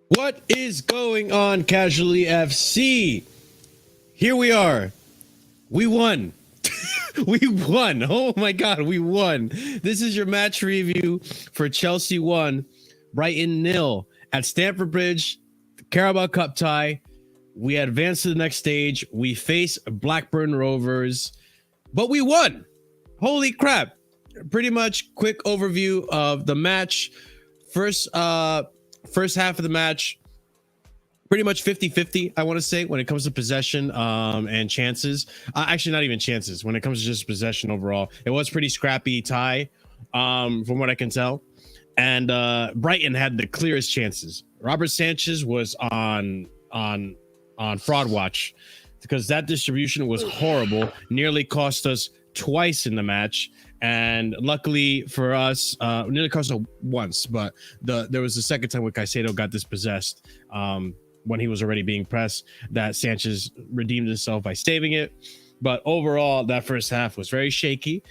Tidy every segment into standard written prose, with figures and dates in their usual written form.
What is going on, Casually FC? Here we are. We won. We won. Oh my God, we won. This is your match review for Chelsea 1, Brighton 0 at Stamford Bridge, Carabao Cup tie. We advanced to the next stage. We face Blackburn Rovers, but we won. Holy crap. Pretty much quick overview of the match. First half of the match, pretty much 50-50, I want to say, when it comes to possession and chances. Actually, not even chances. When it comes to just possession overall, it was pretty scrappy tie, from what I can tell. And Brighton had the clearest chances. Robert Sanchez was on fraud watch because that distribution was horrible. Nearly cost us twice in the match. And luckily for us, nearly cost us once, but there was the second time when Caicedo got dispossessed when he was already being pressed, that Sanchez redeemed himself by saving it. But overall, that first half was very shaky.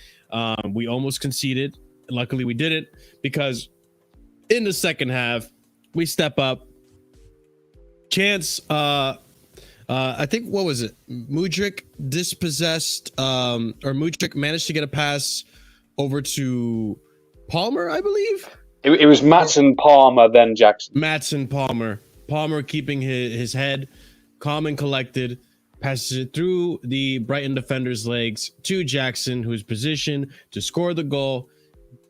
We almost conceded. Luckily, we didn't, because in the second half, we step up. Chance, I think, what was it? Mudryk dispossessed, or Mudryk managed to get a pass over to Palmer, I believe. It was Matson, Palmer, then Jackson. Matson, Palmer. Palmer keeping his head calm and collected, passes it through the Brighton defender's legs to Jackson, who's positioned to score the goal,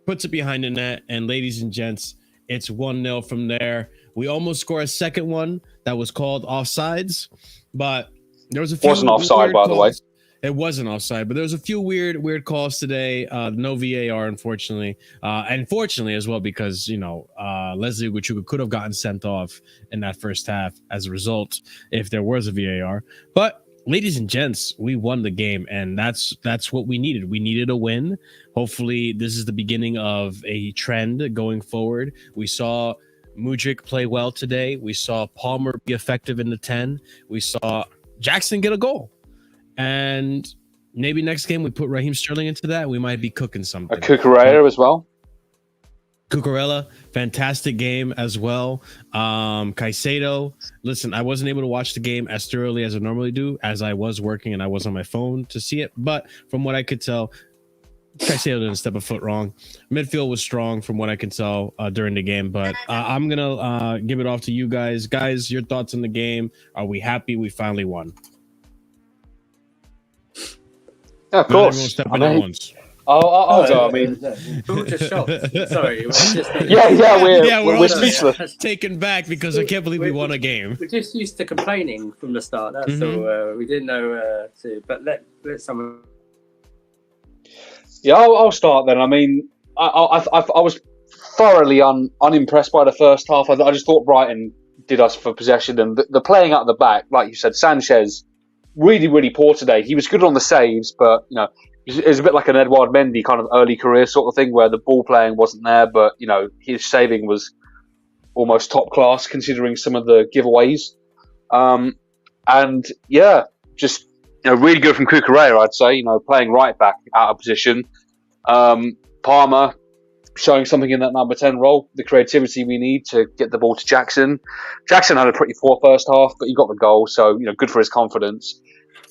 puts it behind the net, and ladies and gents, it's 1-0 from there. We almost score a second one that was called offsides, but there was a few. Wasn't offside, by the way. It wasn't offside, but there was a few weird calls today. No VAR, unfortunately, and fortunately as well, because Leslie Ugochukwu could have gotten sent off in that first half as a result if there was a VAR. But ladies and gents, we won the game, and that's what we needed. We needed a win. Hopefully, this is the beginning of a trend going forward. We saw Mudryk play well today. We saw Palmer be effective in the 10. We saw Jackson get a goal. And maybe next game we put Raheem Sterling into that. We might be cooking something. A Cucurella as well. Cucurella, fantastic game as well. Caicedo, listen, I wasn't able to watch the game as thoroughly as I normally do, as I was working and I was on my phone to see it. But from what I could tell, Caicedo didn't step a foot wrong. Midfield was strong from what I can tell during the game. But I'm going to give it off to you guys. Guys, your thoughts on the game. Are we happy we finally won? Yeah, of course. I'll go. I mean, we were just shocked. Sorry, we're we're speechless, taken back because I can't believe we won a game. We're just used to complaining from the start. That's all. We didn't know to. But let someone. Yeah, I'll start then. I mean, I was thoroughly unimpressed by the first half. I just thought Brighton did us for possession, and the playing out the back, like you said, Sanchez. Really, really poor today. He was good on the saves, but it was a bit like an Edouard Mendy kind of early career sort of thing, where the ball playing wasn't there, but his saving was almost top class considering some of the giveaways. Just really good from Cucurella, I'd say. Playing right back out of position. Palmer showing something in that number 10 role, the creativity we need to get the ball to Jackson. Jackson had a pretty poor first half, but he got the goal, so good for his confidence.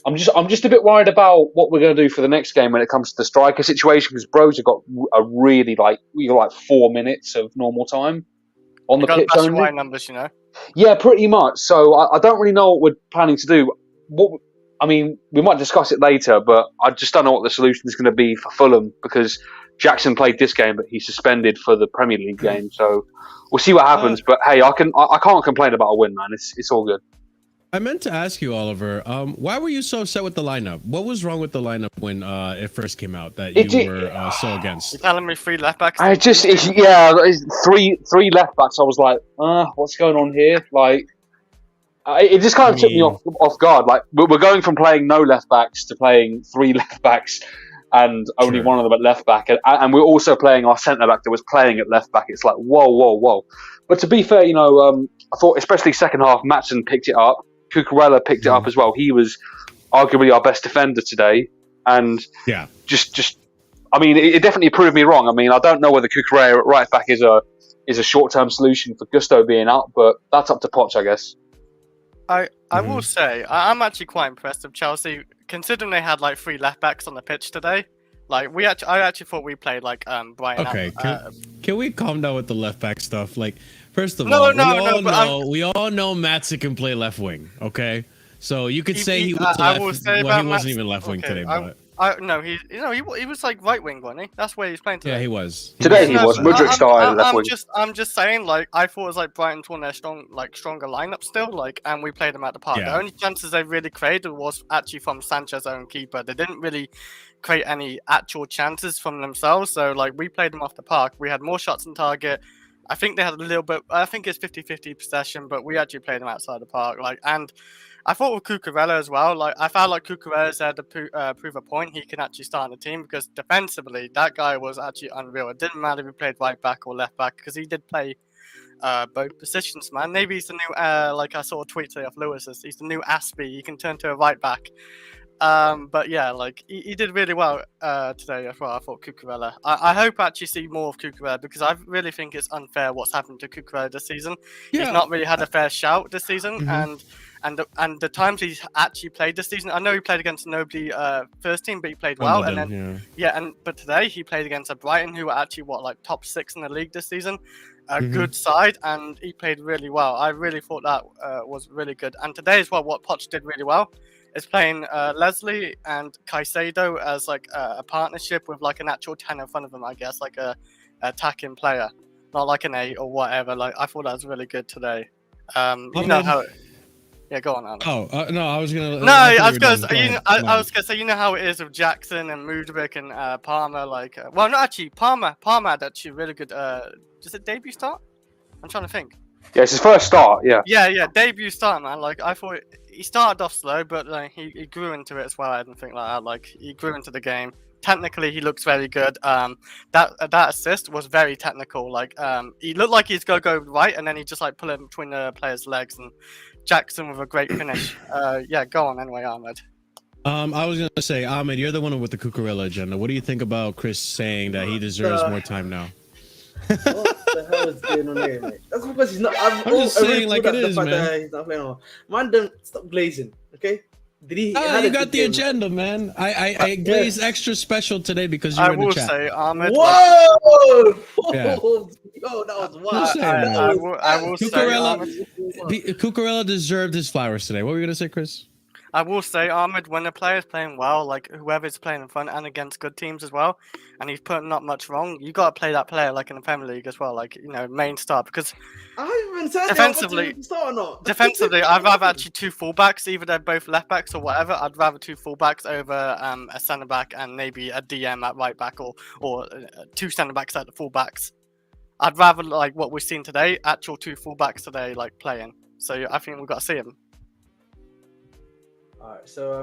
I'm just a bit worried about what we're going to do for the next game when it comes to the striker situation, because Bros have got a really we got 4 minutes of normal time on the pitch only. Numbers, Yeah, pretty much. So I don't really know what we're planning to do. We might discuss it later, but I just don't know what the solution is going to be for Fulham, because Jackson played this game, but he's suspended for the Premier League game. So we'll see what happens. But hey, I can't complain about a win, man. It's all good. I meant to ask you, Oliver, why were you so upset with the lineup? What was wrong with the lineup when it first came out that you were so against? You're telling me 3 left backs? Three left backs. I was like, what's going on here? It just kind of took me off guard. We're going from playing no left backs to playing 3 left backs and only one of them at left back. And we're also playing our centre back that was playing at left back. It's like, whoa. But to be fair, I thought especially second half, Matson picked it up. Cucurella picked it up as well. He was arguably our best defender today. And it definitely proved me wrong. I mean, I don't know whether Cucurella at right back is a is a short-term solution for Gusto being out, but that's up to Poch, I guess. I will say I'm actually quite impressed with Chelsea, considering they had like 3 left backs on the pitch today. Like I actually thought we played like Brighton. Okay, can we calm down with the left back stuff? Like, first of No, all, no, we all know Matson can play left wing. Okay, so you could say he was I left. will say Well, he about wasn't even left wing today, but no, he was like right wing, wasn't he? That's where he's playing today. yeah, he was. Today he was. Mudryk started left wing. I'm just saying, like, I thought it was like Brighton's one of their stronger lineup still, like, and we played them at the park. Yeah. The only chances they really created was actually from Sanchez's own keeper. They didn't really create any actual chances from themselves. So, like, we played them off the park. We had more shots on target. I think they had a little bit. I think it's 50-50 possession, but we actually played them outside the park. Like, and I thought with Cucurella as well. Like, I felt like Cucurella's had to prove a point. He can actually start in the team because defensively, that guy was actually unreal. It didn't matter if he played right back or left back because he did play both positions, man. Maybe he's the new, like I saw a tweet today of Lewis's. He's the new Aspie. He can turn to a right back. But yeah, like he did really well today as well. I thought Cucurella. I hope I actually see more of Cucurella because I really think it's unfair what's happened to Cucurella this season. Yeah. He's not really had a fair shout this season, and the times he's actually played this season, I know he played against nobody first team, but he played well. Wimbledon, and then but today he played against a Brighton who are actually like top 6 in the league this season. A good side, and he played really well. I really thought that was really good. And today as well, what Poch did really well is playing Leslie and Caicedo as like a partnership with like an actual 10 in front of him, I guess, like a attacking player, not like an 8 or whatever. Like I thought that was really good today. You know how. Yeah, go on, Alan. Oh no, I was gonna. No, I was gonna say, you know how it is with Jackson and Mudryk and Palmer. Like, well, not actually. Palmer had actually really good. Does it debut start? I'm trying to think. Yeah, it's his first start. Yeah. Yeah, debut start, man. Like I thought he started off slow, but like he grew into it as well. I didn't think like that. Like he grew into the game. Technically, he looks very good. That assist was very technical. Like he looked like he's gonna go right, and then he just like pull it between the player's legs, and Jackson with a great finish. Yeah, go on anyway, Ahmed. I was gonna say, Ahmed, you're the one with the Cucurella agenda. What do you think about Chris saying that he deserves more time now? What the hell is going on here, mate? That's because he's not. I'm just saying, like it is, man. He's not playing on. Man, don't stop glazing, okay? Did he? You got the agenda, man. I glazed extra special today because you were in the chat. I will say, Ahmed. Whoa! Yeah. Yo, that was wild. I will say, Cucurella deserved his flowers today. What were you gonna say, Chris? I will say, Ahmed, when a player's playing well, like whoever's playing in front and against good teams as well, and he's putting not much wrong, you got to play that player like in the Premier League as well, like, you know, main star. Because defensively, I'd rather actually 2 fullbacks, either they're both left backs or whatever. I'd rather 2 fullbacks over a centre back and maybe a DM at right back or 2 centre backs at the fullbacks. I'd rather like what we've seen today, actual 2 fullbacks today, like playing. So I think we've got to see them. Alright, so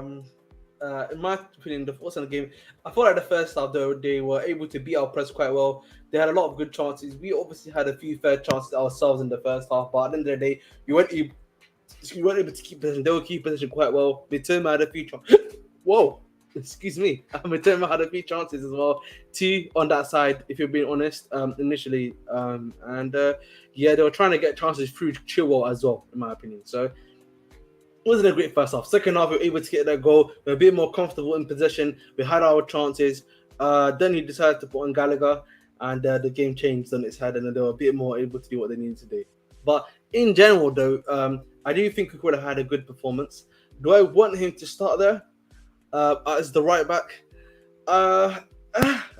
in my opinion, the thoughts on the game, I thought at the first half though they were able to beat our press quite well. They had a lot of good chances. We obviously had a few fair chances ourselves in the first half, but at the end of the day, we weren't able to keep position. They were keep position quite well. Mitoma had a few chances. Whoa, excuse me. Mitoma had a few chances as well. 2 on that side, if you're being honest, initially. Yeah, they were trying to get chances through Chilwell as well, in my opinion. So it wasn't a great first half. Second half, we were able to get that goal. We were a bit more comfortable in possession. We had our chances. Then he decided to put on Gallagher, and the game changed on its head, and they were a bit more able to do what they needed to do. But in general, though, I do think we could have had a good performance. Do I want him to start there as the right back?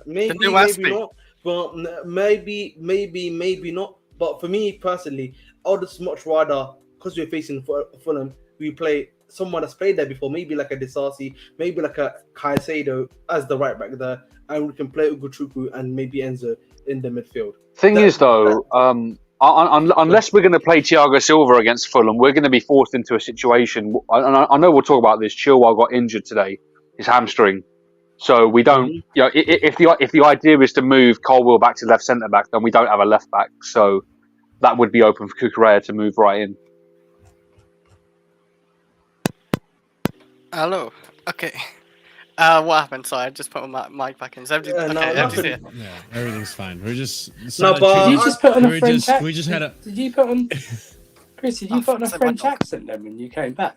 Maybe not. But maybe not. But for me personally, I would just much rather, because we're facing Fulham, we play someone that's played there before, maybe like a Disasi, maybe like a Caicedo as the right back there, and we can play Ugochukwu and maybe Enzo in the midfield. Thing is, though, unless we're going to play Thiago Silva against Fulham, we're going to be forced into a situation. I know we'll talk about this. Chilwell got injured today, his hamstring. So we don't, you know, if the idea is to move Colwill back to left centre back, then we don't have a left back. So that would be open for Cucurella to move right in. Hello. Okay. What happened? Sorry, I just put my mic back in. So no, everything's nothing. here. Yeah, everything's fine. We're just No, but Did you just put on a we French accent? we just had a Did you put on, Chris? Did you Oh, put on a said my French dog. accent then when you came back?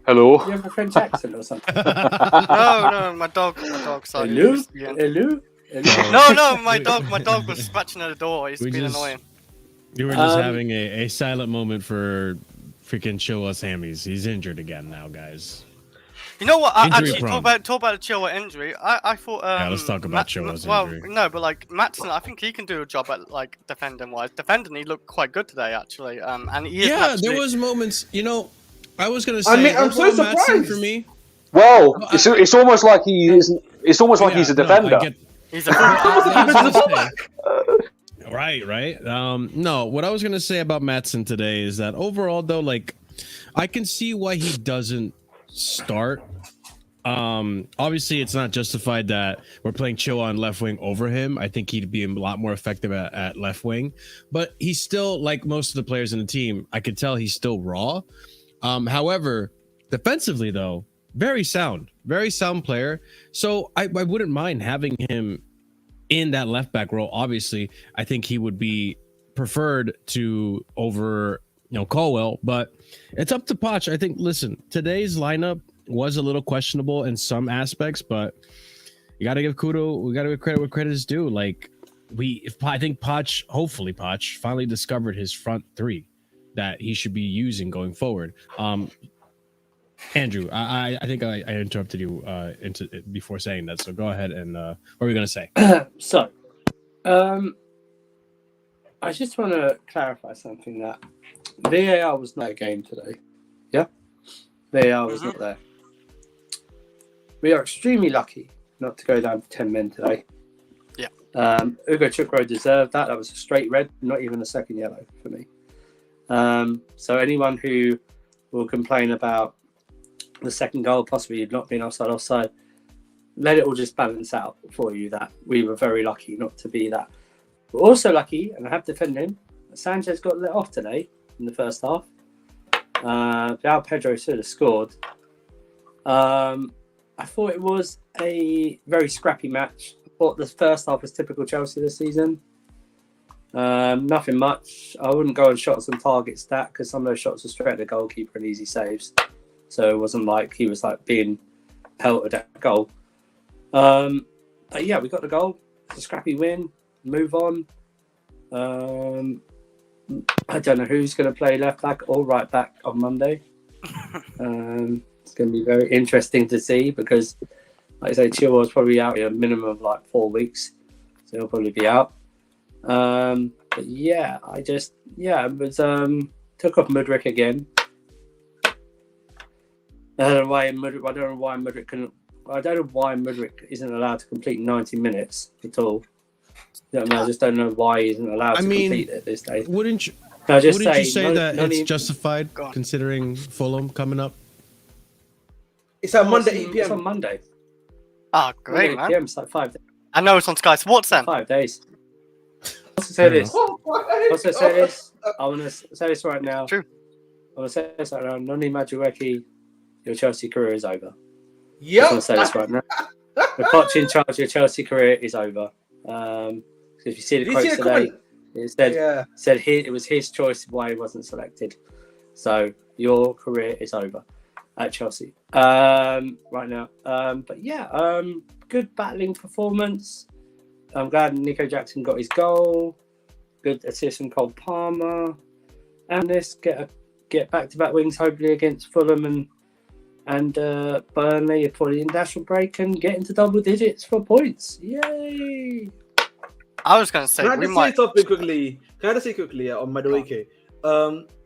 Hello. Did you have a French accent or something? No, my dog. Sorry. Hello, used to be in- hello, hello. No, my dog was scratching at the door. He's We been just- annoying. you were just Um, having a silent moment for freaking show us Hammies. He's injured again now, guys. You know what? Injury Actually, prone. talk about the Chilwell injury. I thought. Yeah, let's talk about Chilwell's injury. No, but like Matson, I think he can do a job at like defending wise. Defending, he looked quite good today actually. And he is Yeah, actually, there was moments. You know, I was gonna say. I mean, I'm so overall, Maatsen surprised. for me. Well, it's almost like he isn't. It's almost like he's a Yeah, no, defender. I get- He's a I was gonna say- Right. No, what I was gonna say about Maatsen today is that overall, though, like, I can see why he doesn't start. Obviously, it's not justified that we're playing Chill on left wing over him. I think he'd be a lot more effective at left wing, but he's still, like most of the players in the team, I could tell he's still raw. However, defensively, though, very sound player. So I wouldn't mind having him in that left back role. Obviously, I think he would be preferred to over, Colwell, but it's up to Poch. I think, listen, today's lineup was a little questionable in some aspects, but you got to give credit where credit is due. Like, I think Poch, hopefully Poch finally discovered his front three that he should be using going forward. Andrew, I think I interrupted you before saying that, so go ahead and what were we gonna say? So, I just want to clarify something that VAR was not a game today. Yeah, VAR was not there. We are extremely lucky not to go down to 10 men today. Yeah. Ugo Chukro deserved that. That was a straight red, not even a second yellow for me. So anyone who will complain about the second goal possibly not being offside, let it all just balance out for you that we were very lucky not to be that. We're also lucky, and I have defended him, Sanchez got let off today in the first half. João Pedro should have scored. I thought it was a very scrappy match. I thought the first half was typical Chelsea this season. Nothing much. I wouldn't go on shots on target stat because some of those shots were straight at the goalkeeper and easy saves. So it wasn't like he was like being pelted at goal. But yeah, we got the goal. It's a scrappy win. Move on. I don't know who's going to play left back or right back on Monday. It's going to be very interesting to see because, like I say, Chilwell's probably out here a minimum of like 4 weeks. So he'll probably be out. But yeah, it was took off Mudryk again. I don't know why Mudryk isn't allowed to complete 90 minutes at all. I just don't know why he isn't allowed to complete it this day. Wouldn't you Just say that it's justified considering Fulham coming up? It's at Monday 8 It's p.m. on Monday. Ah, great, 8 man. PM, it's like 5 days. I know it's on Sky Sports then. 5 days. Also say this. Oh, Also say this. I want to say this right now. True. I want to say this right now. Noni Madueke, your Chelsea career is over. I Yep. want to say this right now. The Poch in charge, your Chelsea career is over. If you see the Did you quotes see the today, comment? it said it was his choice why he wasn't selected. So your career is over at Chelsea right now. But yeah, good battling performance. I'm glad Nico Jackson got his goal. Good assist from Cole Palmer. And let's get back-to-back wins hopefully against Fulham and Burnley for the international break and get into double digits for points. Yay! I was going to say, Can I we just might. say something quickly? On Madueke?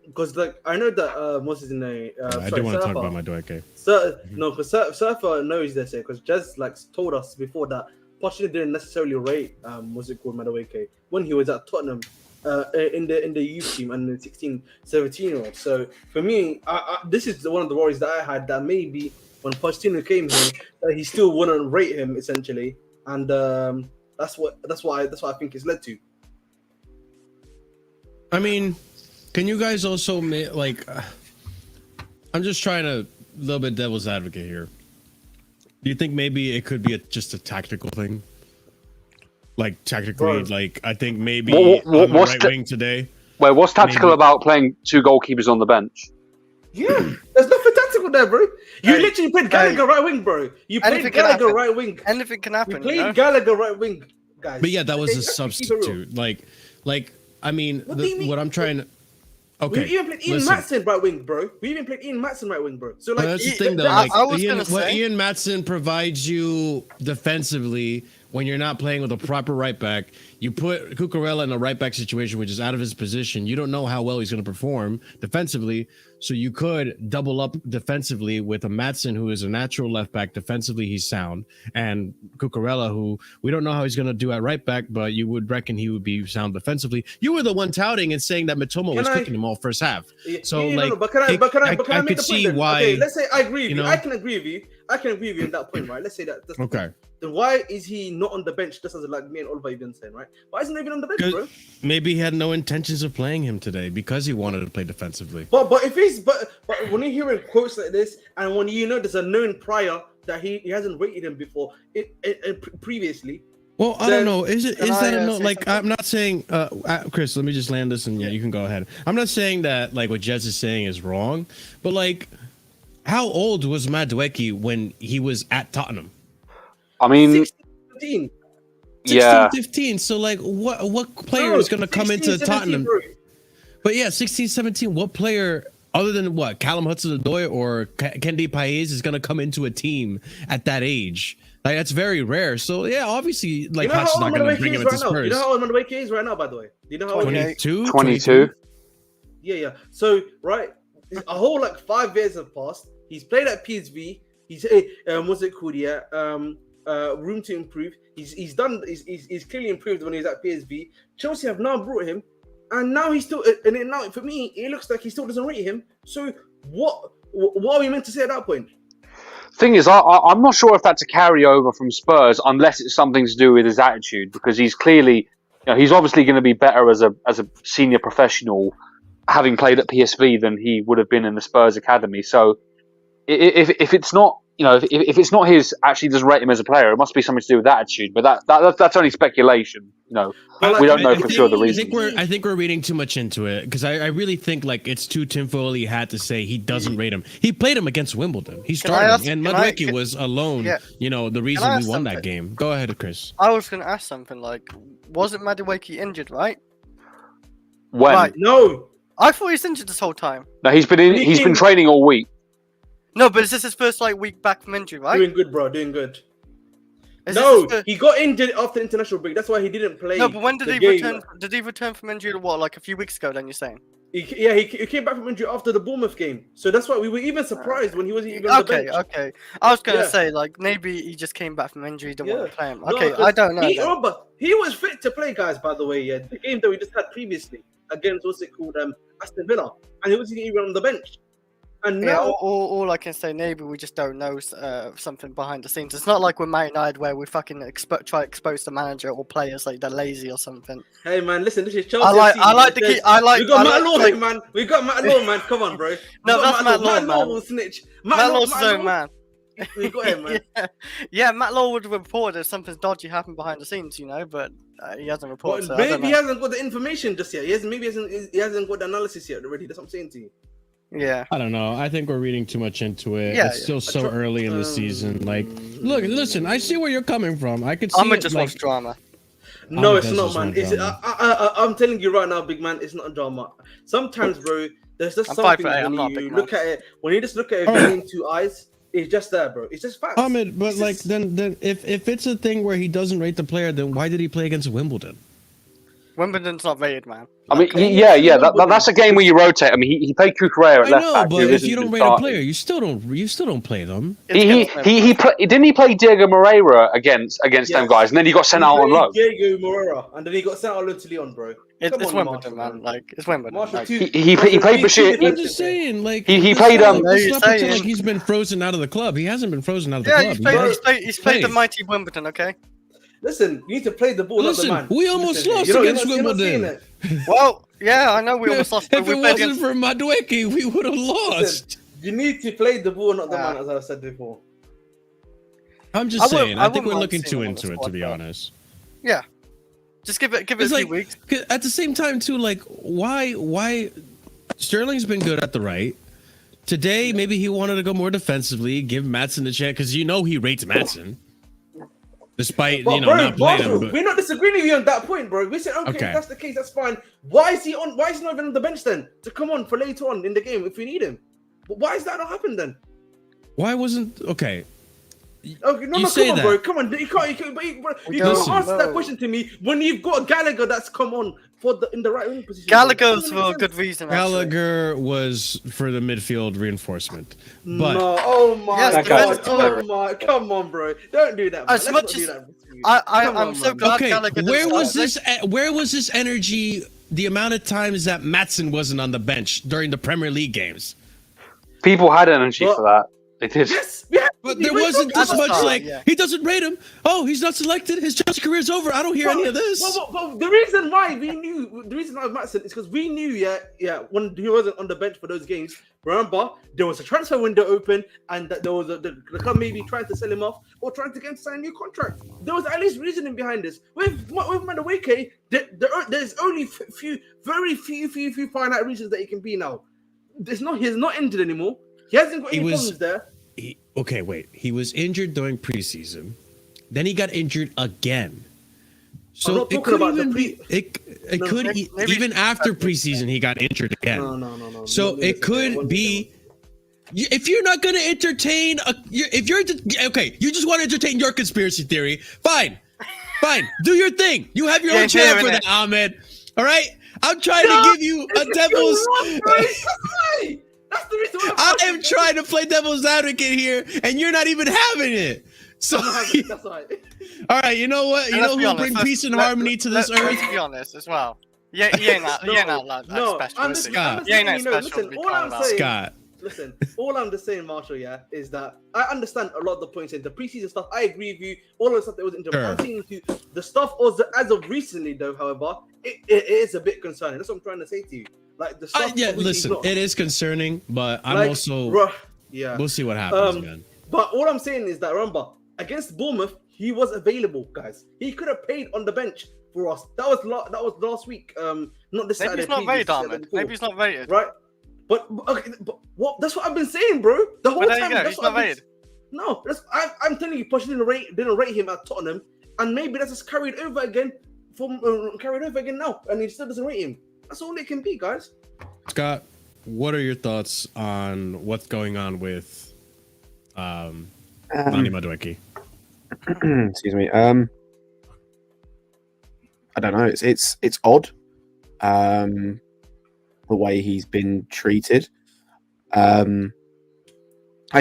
Because I know that what's his name? I do want to talk about my Madueke. No, because Surfer knows this because Jez told us before that Pochettino didn't necessarily rate Madueke when he was at Tottenham in the youth team and the 16-17-year-old. So for me, this is one of the worries that I had, that maybe when Pochettino came here, that he still wouldn't rate him essentially, and that's what I think it's led to. I mean, can you guys also I'm just trying to little bit devil's advocate here. Do you think maybe it could be just a tactical thing? Like tactically, Bro. like I think maybe What- on the what's right the- wing today. Wait, what's tactical Maybe. about playing 2 goalkeepers on the bench? Yeah, there's nothing tactical there, bro. You Hey, literally played Gallagher right wing, bro. You played Anything can Gallagher happen. right wing. Anything can You happen. played You know? Gallagher right wing, guys. But yeah, that was Okay, a let's keep it real. substitute. Like I mean, What do you mean? what I'm trying to. We Okay, even played Ian listen. Matson right wing, bro. We even played Ian Matson right wing, bro. So But like, that's the it- thing, though. that- Like I was Ian, gonna what say- Ian Matson provides you defensively when you're not playing with a proper right back. You put Cucurella in a right back situation, which is out of his position. You don't know how well he's going to perform defensively. So you could double up defensively with a Matson, who is a natural left back. Defensively, he's sound, and Cucurella, who we don't know how he's going to do at right back, but you would reckon he would be sound defensively. You were the one touting and saying that Matoma was Can I- cooking him all first half. So, Yeah, like, no, but can I I make the could point see then? why. Okay, let's say I agree with you you. know? I can agree with you. I can agree with you on that point, right? Let's say that. That's the Okay. point. Then why is he not on the bench? Just as like me and Oliver have been saying, right? Why isn't he even on the bench, bro? Because maybe he had no intentions of playing him today because he wanted to play defensively. But if he's but when you're hearing quotes like this, and when you know there's a known prior that he hasn't rated him before, previously. Well, I Then- don't know. Is Can that I, a no? say Like, something? I'm not saying, Chris. Let me just land this, and yeah, you can go ahead. I'm not saying that like what Jez is saying is wrong, but like, how old was Mudryk when he was at Tottenham? I mean, 16, 16, yeah. 15. So like, what player bro, is going to come 16, into 17, Tottenham? bro. But yeah, 16, 17. What player other than what Callum Hudson-Odoi or Kendi Paez is going to come into a team at that age? Like that's very rare. So yeah, obviously, like You know Pat's how not old going to Mudryk bring is him into right now? You Spurs. know how old Mudryk is right now, by the way? Do you know how old he is? 22, 22. Yeah. So right, a whole like 5 years have passed. He's played at PSV. He's what's it called? Yeah, room to improve. He's clearly improved when he was at PSV. Chelsea have now brought him, and now he's still. And then now for me, it looks like he still doesn't rate him. So what are we meant to say at that point? Thing is, I'm not sure if that's a carryover from Spurs, unless it's something to do with his attitude, because he's clearly, he's obviously going to be better as a senior professional, having played at PSV than he would have been in the Spurs academy. So, if it's not, if it's not his actually doesn't rate him as a player, it must be something to do with attitude. But that's only speculation. But, We don't know I for think- sure the I reason. think we're reading too much into it because I really think like it's too tinfoily hat to say he doesn't rate him. He played him against Wimbledon. He Can I started, ask- and can I- Mudryk was alone. Yeah. The reason I we ask won that something? game. Go ahead, Chris. I was going to ask something like, wasn't Mudryk injured, right? When? Right. no, I thought he's injured this whole time. No, he's been training all week. No, but is this his first week back from injury, right? doing good, bro, doing good. Is No, this his he got injured after international break. That's why he didn't play. no, but when did the he game. return? Did he return from injury? What, like a few weeks ago? Then you're saying? He came back from injury after the Bournemouth game. So that's why we were even surprised when he wasn't even on the bench. Okay. I was gonna Yeah. say maybe he just came back from injury, didn't want Yeah. to play him. No, Okay, 'cause I don't know. then. Remember, he was fit to play, guys. By the way, yeah, the game that we just had previously against Aston Villa, and he wasn't even on the bench. And Yeah, now, all I can say, maybe we just don't know something behind the scenes. It's not like we're Man United where we fucking try to expose the manager or players like they're lazy or something. hey man, listen, this is Chelsea. I like FC. to keep. I like. We got I Matt like Law to here, keep- man. We got Matt Law, man. Come on, bro. No, We got that's Matt Law, Matt Law man. will snitch. Matt Law's his own man. We got him, man. Yeah, Matt Law would have reported if something dodgy happened behind the scenes, but he hasn't reported. But So I don't maybe he know. hasn't got the information just yet. He hasn't got the analysis yet already. That's what I'm saying to you. Yeah. I don't know. I think we're reading too much into it. Yeah, It's still yeah. so early in the season. Like, look, listen. I see where you're coming from. I could see. I'm it, just like, watch drama. No, I'm it's not, just man. one It's, drama. I'm telling you right now, big man, it's not a drama. Sometimes, bro, there's just I'm something 5'8", I'm when not a you big look man. at it. When you just look at it between two eyes, it's just there, bro. It's just facts. Ahmed, but It's like just- then if it's a thing where he doesn't rate the player, then why did he play against Wimbledon? Wimbledon's not rated, man. I mean, Okay, yeah. Wimbledon. That's a game where you rotate. I mean, he played Cucurella at I left know, back. but who if isn't you don't even rate a starting. player, you still don't play them. It's against Wimbledon. Didn't he play Diego Moreira against Yes. them guys, and then he got sent out on loan. Diego Moreira, and then he got sent out on loan to Leon, bro. It's Come on, Wimbledon, Marshall, man. Like it's Wimbledon. Marshall, Like, He played Bashir. I'm just saying, like He let's played, not- No, let's you're not pretend saying- like he's been frozen out of the club. He hasn't been frozen out of the yeah, club. he's played the played. mighty Wimbledon. Okay. Listen, you need to play the ball, Listen, not the man. we almost Listen, lost you're not- against you're not seeing Wimbledon. it. Well, yeah, I know we almost lost. But If we it played wasn't against. for Mudryk, we would have lost. You need to play the ball, not the Yeah. man, as I said before. I'm just saying. I think wouldn't we're mind looking seeing too him on the into it, to squad, be but- honest. Yeah. Just give it a It's few like, weeks. 'cause at the same time, too, like, why Sterling's been good at the right. Today, maybe he wanted to go more defensively, give Maatsen a chance, because he rates Maatsen. Despite, But not playing Marshall, him. But, we're not disagreeing with you on that point, bro. We said, okay, Okay. if that's the case, that's fine. Why is he not even on the bench then? To come on for later on in the game if we need him. But why is that not happened then? why wasn't... Okay. Okay, no, You no, say come on, that. bro. Come on, you can't Listen. answer that question to me when you've got Gallagher that's come on in the right wing position. Gallagher's bro. for a good reason. Actually. Gallagher was for the midfield reinforcement. But No, oh my Yes, god, defense- come on, bro. Don't do that, man. As Let's much not do as- that. I'm so glad okay, Gallagher didn't where was start. where was this energy the amount of times that Maatsen wasn't on the bench during the Premier League games? People had energy But- for that. They did. Yes, yeah. But there wasn't this about much that? like, Yeah. he doesn't rate him. Oh, he's not selected. His Chelsea career's over. I don't hear any of this. But the reason why Maatsen is because we knew, when he wasn't on the bench for those games. Remember, there was a transfer window open, and that there was the club maybe trying to sell him off or trying to get him to sign a new contract. There was at least reasoning behind this. With Madueke, there's only very few finite reasons that he can be now. He's not injured anymore. He hasn't got any problems there. Okay, wait. He was injured during preseason. Then he got injured again. So not it talking could about the even be even after preseason he got injured again. No. So it could be if you're not going to entertain you just want to entertain your conspiracy theory. Fine. Do your thing. You have your own channel for that, Ahmed. All right? I'm trying to give you a devil's That's the reason why I am trying to play devil's advocate here, and you're not even having it. So, That's right. all right, you know what? You know who will bring peace and harmony to this earth? Let's be honest as well. Yeah, he ain't that special. Is he? Scott. He ain't that special. Listen, to be all crying I'm about. saying, Scott. listen, all I'm just saying, Marshall, is that I understand a lot of the points in the preseason stuff. I agree with you. All of the stuff that was in Sure. I'm saying to the stuff as of recently, though. However, it is a bit concerning. That's what I'm trying to say to you. Like the stuff. Listen, it is concerning, but I'm like, also. We'll see what happens, man. But all I'm saying is that remember, against Bournemouth, he was available, guys. He could have played on the bench for us. That was last week. Not this Maybe Saturday. he's not rated, Saturday Ahmed. before. Maybe he's not rated. Right. But what? That's what I've been saying, bro. The whole But there time. you go. That's He's what not I've been- rated. No, I'm telling you, Poch didn't rate him at Tottenham, and maybe that's just carried over again now, and he still doesn't rate him. That's all it can be, guys. Scott, what are your thoughts on what's going on with Manny Madueke? Excuse me. I don't know. It's odd. The way he's been treated. I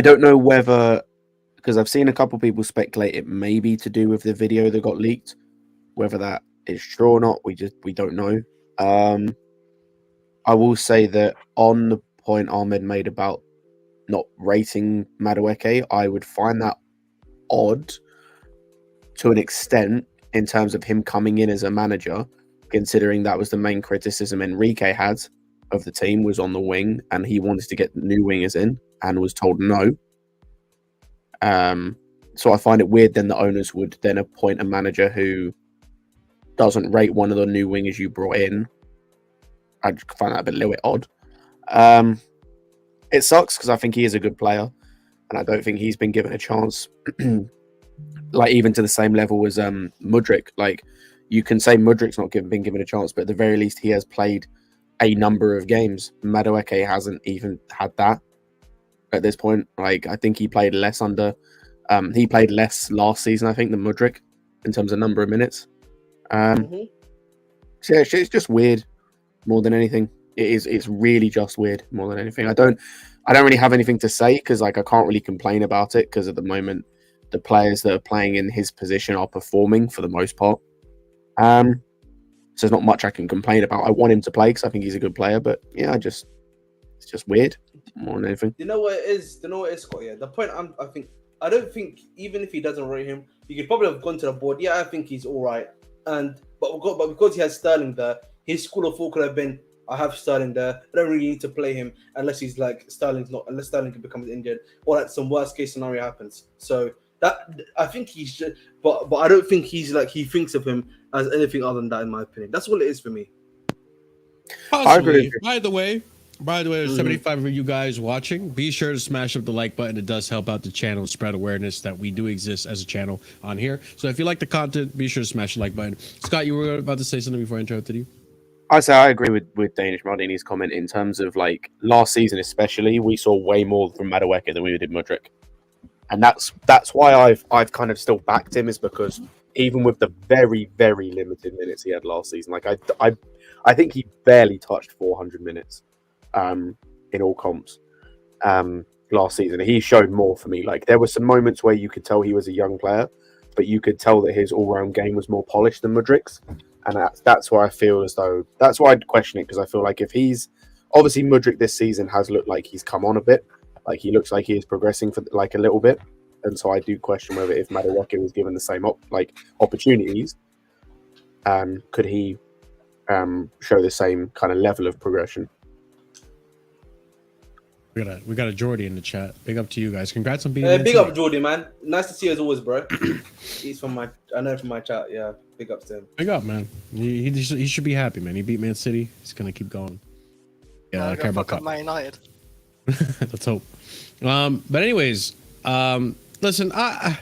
don't know whether, because I've seen a couple people speculate it may be to do with the video that got leaked. Whether that is true or not, we don't know. I will say that on the point Ahmed made about not rating Madueke, I would find that odd to an extent in terms of him coming in as a manager, considering that was the main criticism Enrique had of the team was on the wing, and he wanted to get new wingers in and was told no. So I find it weird then the owners would then appoint a manager who doesn't rate one of the new wingers you brought in. I find that a little bit odd. It sucks because I think he is a good player, and I don't think he's been given a chance, like even to the same level as Mudryk. Like you can say Mudryk's not been given a chance, but at the very least he has played a number of games. Madueke hasn't even had that at this point. Like I think he played less last season, I think, than Mudryk in terms of number of minutes. So yeah, it's just weird more than anything. It's really just weird more than anything. I don't really have anything to say because like I can't really complain about it because at the moment the players that are playing in his position are performing for the most part. So there's not much I can complain about. I want him to play because I think he's a good player, but yeah, it's just weird more than anything. You know what it is, Scott? Yeah, the point I don't think even if he doesn't rate him, he could probably have gone to the board. Yeah, I think he's all right, but because he has Sterling there, his school of thought could have been, I have Sterling there. I don't really need to play him unless Sterling can become injured or like some worst case scenario happens. So That I think he's just, but I don't think he's like he thinks of him as anything other than that, in my opinion. That's all it is for me. I agree. By the way, there's 75 of you guys watching. Be sure to smash up the like button. It does help out the channel, spread awareness that we do exist as a channel on here. So if you like the content, be sure to smash the like button. Scott, you were about to say something before I interrupted you. I say I agree with Danish Maldini's comment in terms of like last season, especially. We saw way more from Mudryk than we did Mudryk, and that's why I've kind of still backed him, is because even with the very limited minutes he had last season, like I think he barely touched 400 minutes in all comps last season. He showed more for me. Like there were some moments where you could tell he was a young player, but you could tell that his all-round game was more polished than Mudryk's. And that's why I feel as though, that's why I'd question it, because I feel like if he's, obviously Mudryk this season has looked like he's come on a bit, like he looks like he is progressing for like a little bit, and so I do question whether if Mudryk was given the same opportunities, could he show the same kind of level of progression. We got a Jordy in the chat. Big up to you guys. Congrats on being big up Jordy, man. Nice to see you as always, bro. He's from my, I know from my chat. Yeah, big up to him. Big up, man. He should be happy, man. He beat Man City. He's gonna keep going. Yeah, Carabao Cup. Man United. Let's hope. But anyways, listen, I'm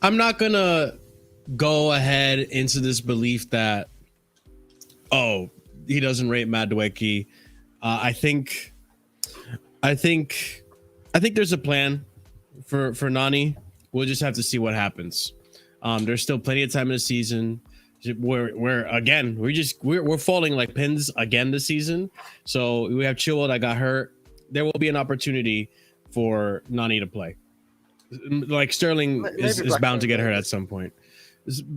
not gonna go ahead into this belief that, oh, he doesn't rate Mudryk. I think there's a plan for Nani. We'll just have to see what happens. There's still plenty of time in the season. We're falling like pins again this season. So we have Chilwell that got hurt. There will be an opportunity for Nani to play. Like Sterling is bound to get hurt at some point.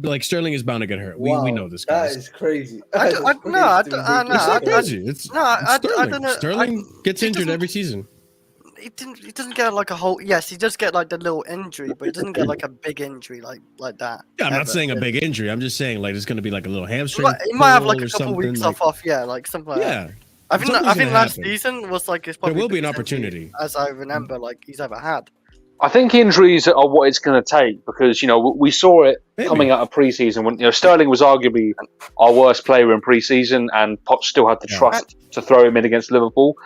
Like Sterling is bound to get hurt. Wow, we know this, guys. That is crazy. It's not crazy. It's Sterling. Sterling gets injured every season. He doesn't get like a whole. Yes, he does get like the little injury, but he doesn't get like a big injury like that. Yeah, I'm not saying a big injury. I'm just saying like it's going to be like a little hamstring. He might have like a couple weeks off. Yeah, like something like that. I think last season was like it's probably there will be an opportunity, as I remember, like he's ever had. I think injuries are what it's going to take, because we saw it coming out of pre-season when Sterling was arguably our worst player in pre-season, and Poch still had the trust to throw him in against Liverpool.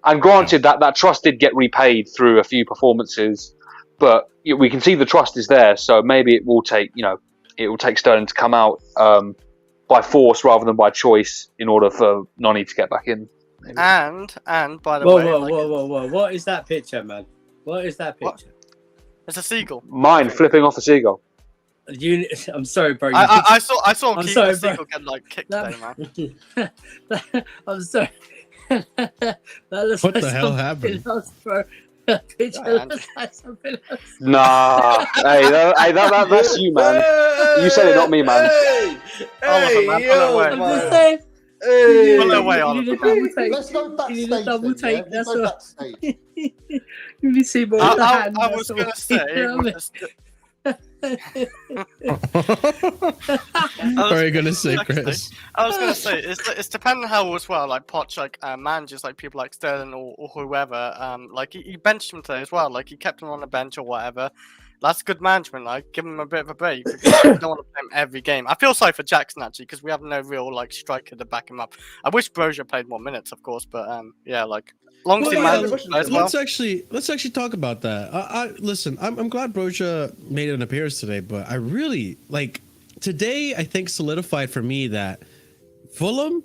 And granted, that trust did get repaid through a few performances, but we can see the trust is there. So maybe it will take Sterling to come out by force rather than by choice in order for Nani to get back in. Maybe. And by the way, whoa! What is that picture, man? What is that picture? What? It's a seagull. Mine flipping off a seagull. I'm sorry, bro. I saw a seagull get like kicked today, man. I'm sorry. That looks what like the hell happened? Else, bro. That picture looks like something else. Nah, that's you, man. You said it, not me, man. I'm just saying. Let's go backstage. Double take. That's all. backstage. You see more I hand. was going to say. What are you gonna say, Chris? I was gonna say it's depending how as well, like Poch manages like people like Sterling or whoever. Like he benched him today as well. Like he kept him on the bench or whatever. That's good management. Like give him a bit of a break. You don't want to play him every game. I feel sorry for Jackson actually, because we have no real like striker to back him up. I wish Brozier played more minutes, of course, but yeah, like. Let's actually talk about that. Listen, I'm glad Broja made an appearance today, but I really like today. I think solidified for me that Fulham,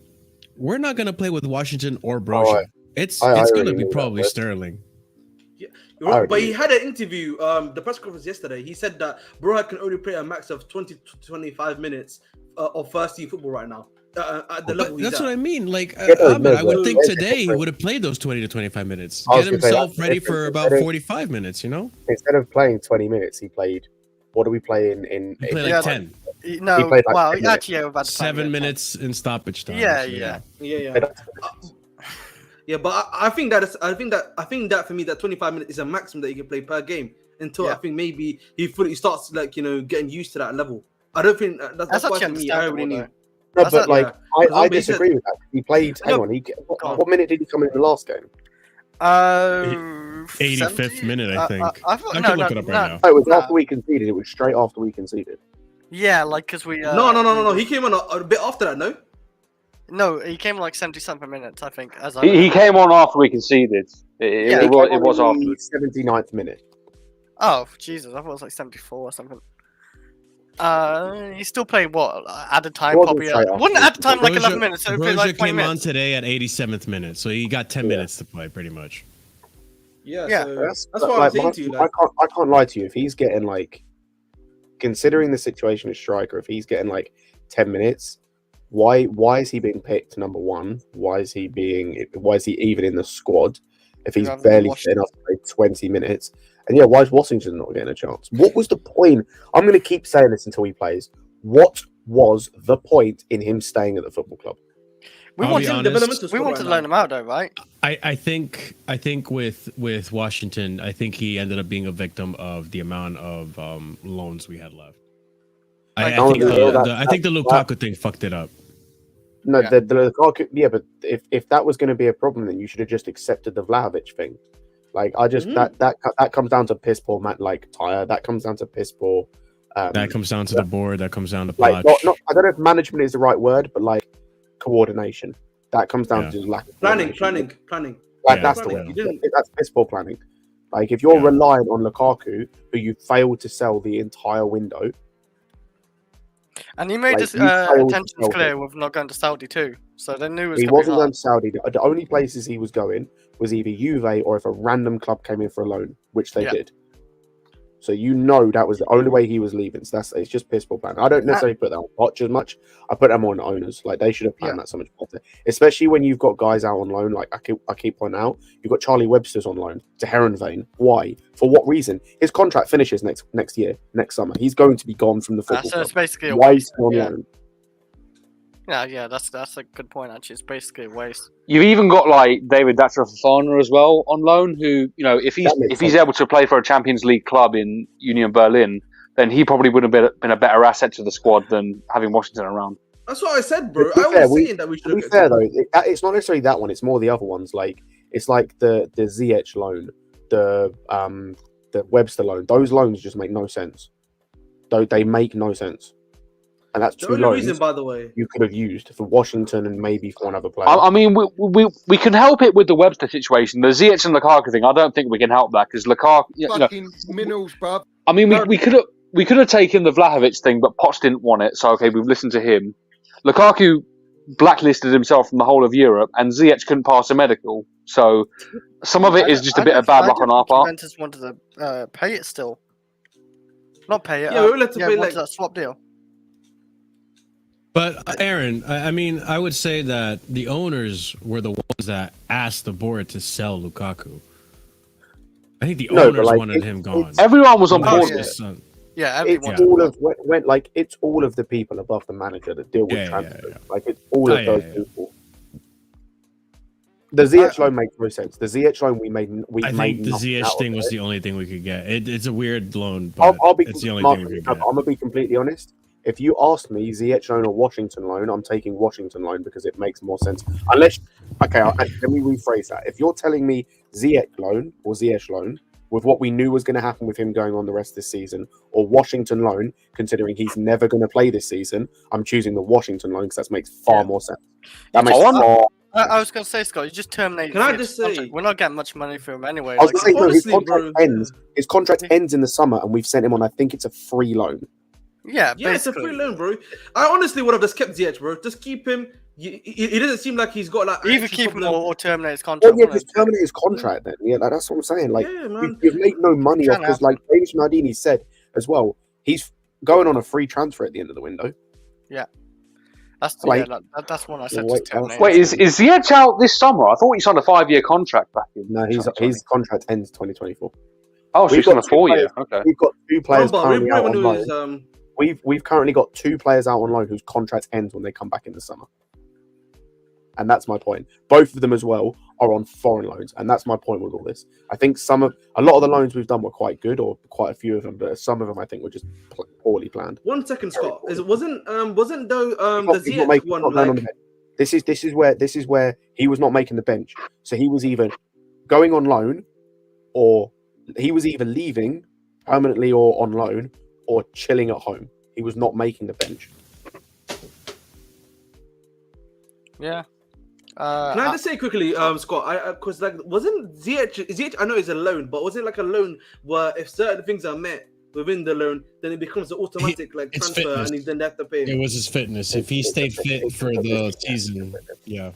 we're not gonna play with Washington or Broja. It's gonna be probably Sterling. Yeah, but he had an interview, the press conference yesterday. He said that Broja can only play a max of 20 to 25 minutes of first team football right now. At the level that's what I mean. Like, I would think today he would have played those 20 to 25 minutes, get himself ready for about 45 minutes. Instead of playing 20 minutes, he played. What do we play in? He played like 10. No, he played like well, actually, about 7 minutes in stoppage time. Yeah. Yeah, but I think that for me that 25 minutes is a maximum that you can play per game until I think maybe he starts like getting used to that level. I don't think that's why for me I really need. No, but I disagree with that. He played. Hang on. What minute did he come in the last game? 85th minute, I think. I thought, I can look it up right now. Oh, it was No. after we conceded. It was straight after we conceded. Yeah, like because we. No. He came on a bit after that, no? No, he came like 70-something minutes, I think. As I He remember. came on after we conceded. Yeah, It was afterwards. 79th minute. Oh Jesus, I thought it was like 74 or something. He still played what at the time? It wasn't Probably straight wasn't at the time like Brozier- 11 minutes. So it played Brozier like 20 came on minutes. today at 87th minute, so he got 10 minutes to play, pretty much. Yeah. Yeah. So That's that's what I'm saying to you. Like, I can't lie to you. If he's getting like, considering the situation with striker, if he's getting like 10 minutes, why is he being picked number one? Why is he even in the squad if he's Rather than barely Washington. getting up to play 20 minutes? And yeah, why is Washington not getting a chance? What was the point? I'm going to keep saying this until he plays. What was the point in him staying at the football club? We I'll want be to honest. developmental we squad want to right loan now. him out though, right? I think with Washington, I think he ended up being a victim of the amount of loans we had left. I think the Lukaku thing fucked it up. No, Yeah. the Lukaku, yeah, but if that was going to be a problem, then you should have just accepted the Vlahovic thing. Like, I just that comes down to piss poor Tyre. That comes down to piss poor. That comes down to the board. That comes down to like Poch. not I don't know if management is the right word, but like coordination. That comes down to lack of planning. Like Yeah, that's the planning. word. You didn't. That's piss poor planning. Like if you're Yeah. relying on Lukaku, who you failed to sell the entire window. And he made Like, his you failed to intentions sell clear him. with not going to Saudi too. So they knew it was He going to be wasn't hard. going to Saudi. The only places he was going was either Juve or if a random club came in for a loan, which they Yeah. did. So you know that was the only way he was leaving. So it's just piss poor plan. I don't necessarily put that on Poch as much. I put that more on the owners. Like they should have planned that so much better. Especially when you've got guys out on loan. Like I keep pointing out, you've got Charlie Webster's on loan to Heronvane. Why? For what reason? His contract finishes next summer. He's going to be gone from the football So it's club. basically a Why is waste. he on Yeah. loan? Yeah, that's a good point actually. It's basically a waste. You've even got like David Datcher Fofana as well on loan, who if he's That makes if he's sense. able to play for a Champions League club in Union Berlin, then he probably would have been a better asset to the squad than having Washington around. That's what I said, bro. To be I fair, was saying that we should. To be fair though, it's not necessarily that one. It's more the other ones. Like it's like the Ziyech loan, the Webster loan. Those loans just make no sense. Though they make no sense, and that's The two only loans reason, by the way, you could have used for Washington and maybe for another player. I mean, we can help it with the Webster situation. The Ziyech and Lukaku thing, I don't think we can help that because Lukaku. Fucking minerals, bruv. I mean, we could have taken the Vlahovic thing, but Poch didn't want it. So okay, we've listened to him. Lukaku blacklisted himself from the whole of Europe, and Ziyech couldn't pass a medical. So some of it is just a bit of bad luck on our part. Juventus wanted to pay it still. Not pay it. Yeah, we were led to pay, wanted like- that swap deal. But Aaron, I mean, I would say that the owners were the ones that asked the board to sell Lukaku. I think the No, but, owners like, wanted him gone. Everyone was on Because board. of with his it. son. Yeah, It's everyone. all of it's all of the people above the manager that deal with Yeah, transfers. yeah. Like it's all of yeah, those yeah. people. The Ziyech loan makes no sense. The Ziyech loan we made I made think the nothing Ziyech out of thing was it. the only thing we could get. It's a weird loan, but I'll be it's the only Mark, thing we could I'm get. gonna be completely honest. If you asked me Ziyech loan or Washington loan, I'm taking Washington loan because it makes more sense. Unless, okay, let me rephrase that. If you're telling me Ziyech loan or Ziyech loan with what we knew was going to happen with him going on the rest of this season, or Washington loan, considering he's never going to play this season, I'm choosing the Washington loan because that makes far more sense. That makes far. I was going to say, Scott, you just terminated. Can I his just say- contract. We're not getting much money for him anyway. I was Like, going to say, no, his honestly, contract bro, ends. His contract ends in the summer, and we've sent him on. I think it's a free loan. yeah, yeah, it's a basically. free loan, bro. I honestly would have just kept Ziyech, bro. Just keep him. He doesn't seem like he's got like Either actual keep him problem. or terminate his Well, contract. yeah, wouldn't just terminate his contract then. Yeah, that's what I'm saying. Like, Yeah, man. you've made no money off Can because, like David Nardini said as well, he's going on a free transfer at the end of the window. That's like- that's one I said. Wait, to terminate. Wait, is Ziyech out this summer? I thought he signed a 5-year contract back in. No, his contract ends 2024. Oh, so We've he's on a got two 4-year. players. Okay. We've got two players Remember, currently out when on it loan. was, We've currently got two players out on loan whose contract ends when they come back in the summer. And that's my point. Both of them as well are on foreign loans, and that's my point with all this. I think a lot of the loans we've done were quite good, or quite a few of them, but some of them I think were just poorly planned. 1 second, Scott. Wasn't the He's not Ziyech one not going on like? the bench. This is where he was not making the bench. So he was either going on loan, or he was either leaving permanently or on loan, or chilling at home. He was not making the bench. Yeah. Can I just say quickly, Scott? Because like, wasn't Ziyech? I know it's a loan, but was it like a loan where if certain things are met within the loan, then it becomes an automatic transfer, fitness. and then they have to pay him? It was his fitness. If he stayed fit for the season, yeah,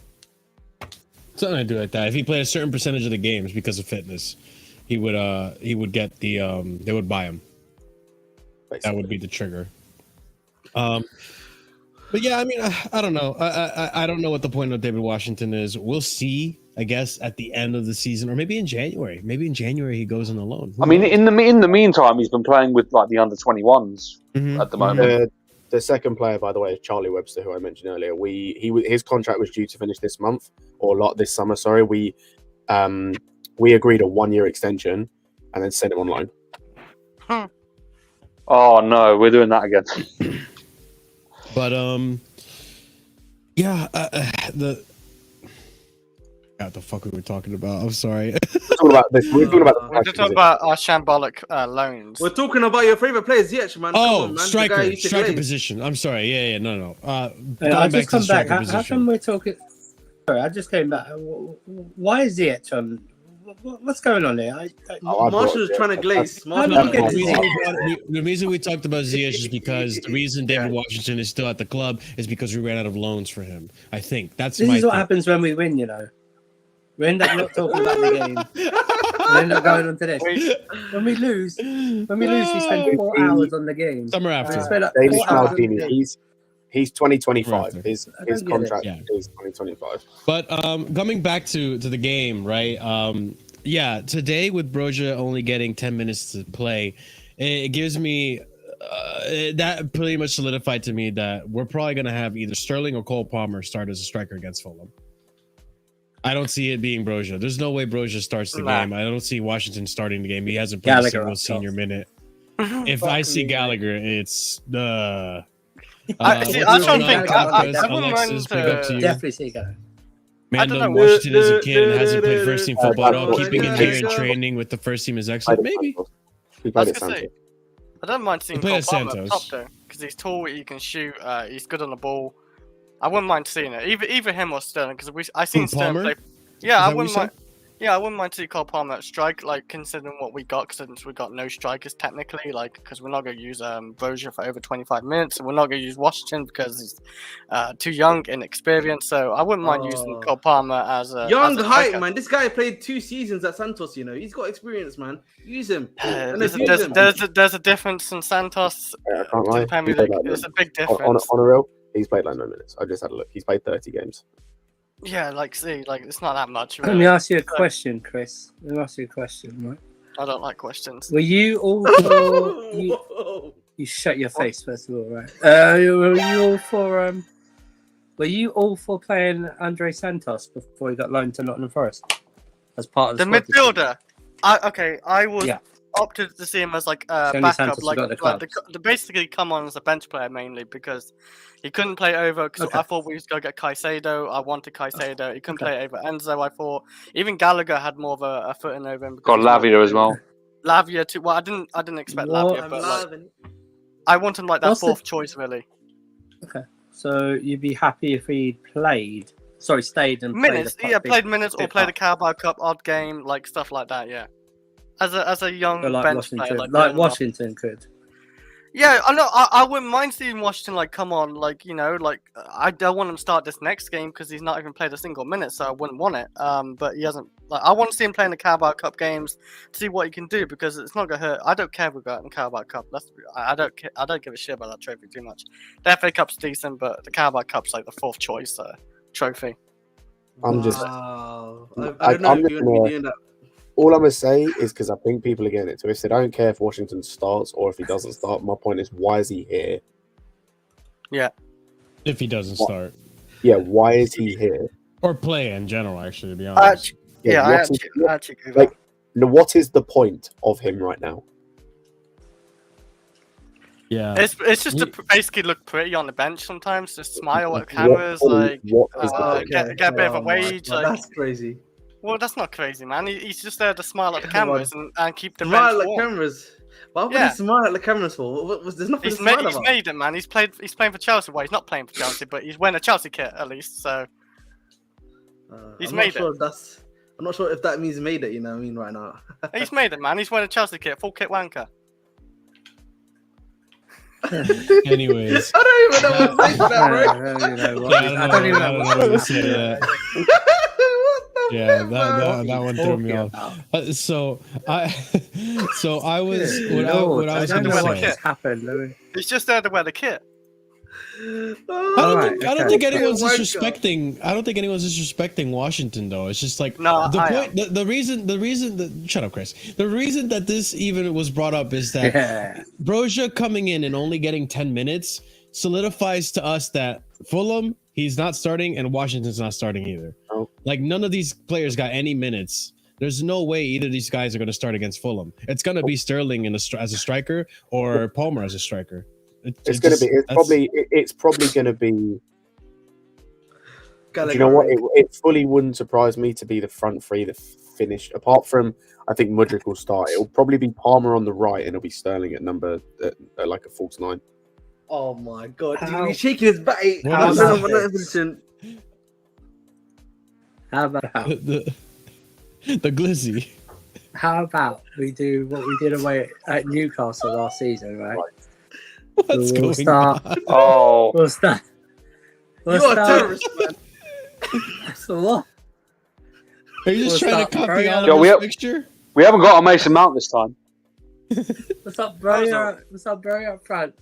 something to do like that. If he played a certain percentage of the games because of fitness, he would get the they would buy him. That would be the trigger. But yeah, I mean, I don't know. I don't know what the point of David Washington is. We'll see, I guess, at the end of the season, or maybe in January. Maybe in January he goes on the loan. Who I mean, knows? in the meantime, he's been playing with like the under-21s at the moment. The second player, by the way, is Charlie Webster, who I mentioned earlier. His contract was due to finish this month or this summer. Sorry, we agreed a 1-year extension and then sent him on loan. Oh no, we're doing that again. But yeah, what the fuck we were talking about? I'm sorry. We're talking about We're just talking about our shambolic loans. We're talking about your favorite player, Ziyech, man. Come on, man. striker position. I'm sorry. Yeah, no. I just come back. How come we're talking? Sorry, I just came back. Why is Ziyech on? What's going on here? Marshall's trying to glaze. The reason we talked about Ziyech is because the reason David Washington is still at the club is because we ran out of loans for him. I think that's this is what happens when we win. We end up not talking about the game. We end up going on to this. When we lose, we spend 4 hours on the game. Summer after. He's 2025. His contract is 2025. But coming back to the game, right? Yeah, today with Broja only getting 10 minutes to play, it gives me that pretty much solidified to me that we're probably going to have either Sterling or Cole Palmer start as a striker against Fulham. I don't see it being Broja. There's no way Broja starts the game. I don't see Washington starting the game. He hasn't played a single senior minute. If I see Gallagher, it's the... I don't think Alexis, big up to you. Definitely see Gallagher. Mando Washington is a kid and hasn't played first team football at all. Keeping him here in training with the first team is excellent. Maybe. I don't mind seeing Cole Palmer up top though, because he's tall, he can shoot, he's good on the ball. I wouldn't mind seeing it. Either him or Sterling, because I seen Sterling play. Yeah, I wouldn't mind. Yeah, I wouldn't mind seeing Cole Palmer at strike, like considering what we got, since we got no strikers technically, like because we're not going to use Broja for over 25 minutes, and we're not going to use Washington because he's too young, inexperienced. So I wouldn't mind using Cole Palmer as a young height, man. This guy played 2 seasons at Santos. He's got experience, man. Use him. There's a difference in Santos. I can't lie. There's a big difference. On a real, he's played like 9 minutes. I just had a look. He's played 30 games. Yeah, it's not that much. Really. Let me ask you a question, Chris. Let me ask you a question, right? I don't like questions. Were you all for... you shut your face, first of all, right? Were you all for playing Andre Santos before he got loaned to Nottingham Forest? As part of the midfielder? I was opted to see him as like backup, basically come on as a bench player mainly because he couldn't play over. Because I thought we was gonna get Caicedo. I wanted Caicedo. He couldn't play over Enzo. I thought even Gallagher had more of a footing over him. Got Lavia as well. Lavia too. Well, I didn't expect Lavia, but I want him like that fourth choice really. Okay, so you'd be happy if he stayed and minutes. Played minutes or played the Carabao Cup odd game, like stuff like that. Yeah. As a young bench player, like Washington could. Yeah, I know. I wouldn't mind seeing Washington come on, I don't want him to start this next game because he's not even played a single minute, so I wouldn't want it. But he hasn't. I want to see him playing the Carabao Cup games to see what he can do because it's not gonna hurt. I don't care if we go out in the Carabao Cup. I don't give a shit about that trophy too much. The FA Cup's decent, but the Carabao Cup's like the fourth choice trophy. I'm just. I don't know if you're gonna be doing that. All I'm going to say is because I think people are getting it twisted. I don't care if Washington starts or if he doesn't start. My point is, why is he here? Yeah. If he doesn't start. Yeah, why is he here? Or play in general, actually, to be honest. I actually agree. What is the point of him right now? Yeah. It's just to basically look pretty on the bench sometimes, just smile at cameras, get a bit of a wage. That's crazy. Well, that's not crazy, man. He's just there to smile at the cameras and keep the Smile bench at the warm. cameras. Why would Yeah. he smile at the cameras for? There's nothing He's to smile made about. it, man. He's playing for Chelsea. Well, he's not playing for Chelsea, but he's wearing a Chelsea kit at least. So he's made it. I'm not sure if that means made it. You know what I mean? Right now. He's made it, man. He's wearing a Chelsea kit, full kit wanker. Anyways. I don't even know what to say to that, bro. I don't even know what to say to that. Yeah, that one threw me off. So I was what I was going to say. Happened. He's just there to wear the kit. I don't think anyone's disrespecting. I don't think anyone's disrespecting Washington, though. It's just like the reason. Shut up, Chris. The reason that this even was brought up is that Broja coming in and only getting 10 minutes solidifies to us that Fulham, he's not starting, and Washington's not starting either. Oh. Like, none of these players got any minutes. There's no way either of these guys are going to start against Fulham. It's going to be Sterling as a striker or Palmer as a striker. It's probably going to be. Do you know what? It fully wouldn't surprise me to be the front three that finish. Apart from, I think Mudryk will start. It'll probably be Palmer on the right, and it'll be Sterling at like a false 9. Oh my god! He's shaking his back. How about the glizzy? How about we do what we did away at Newcastle last season, right? What's going on? Oh, We'll start. You're a terrorist, man. So what? Are you just trying to copy all Yo, of this picture? we haven't got a Mason Mount this time. What's up, bro? What's up, bro? Up front.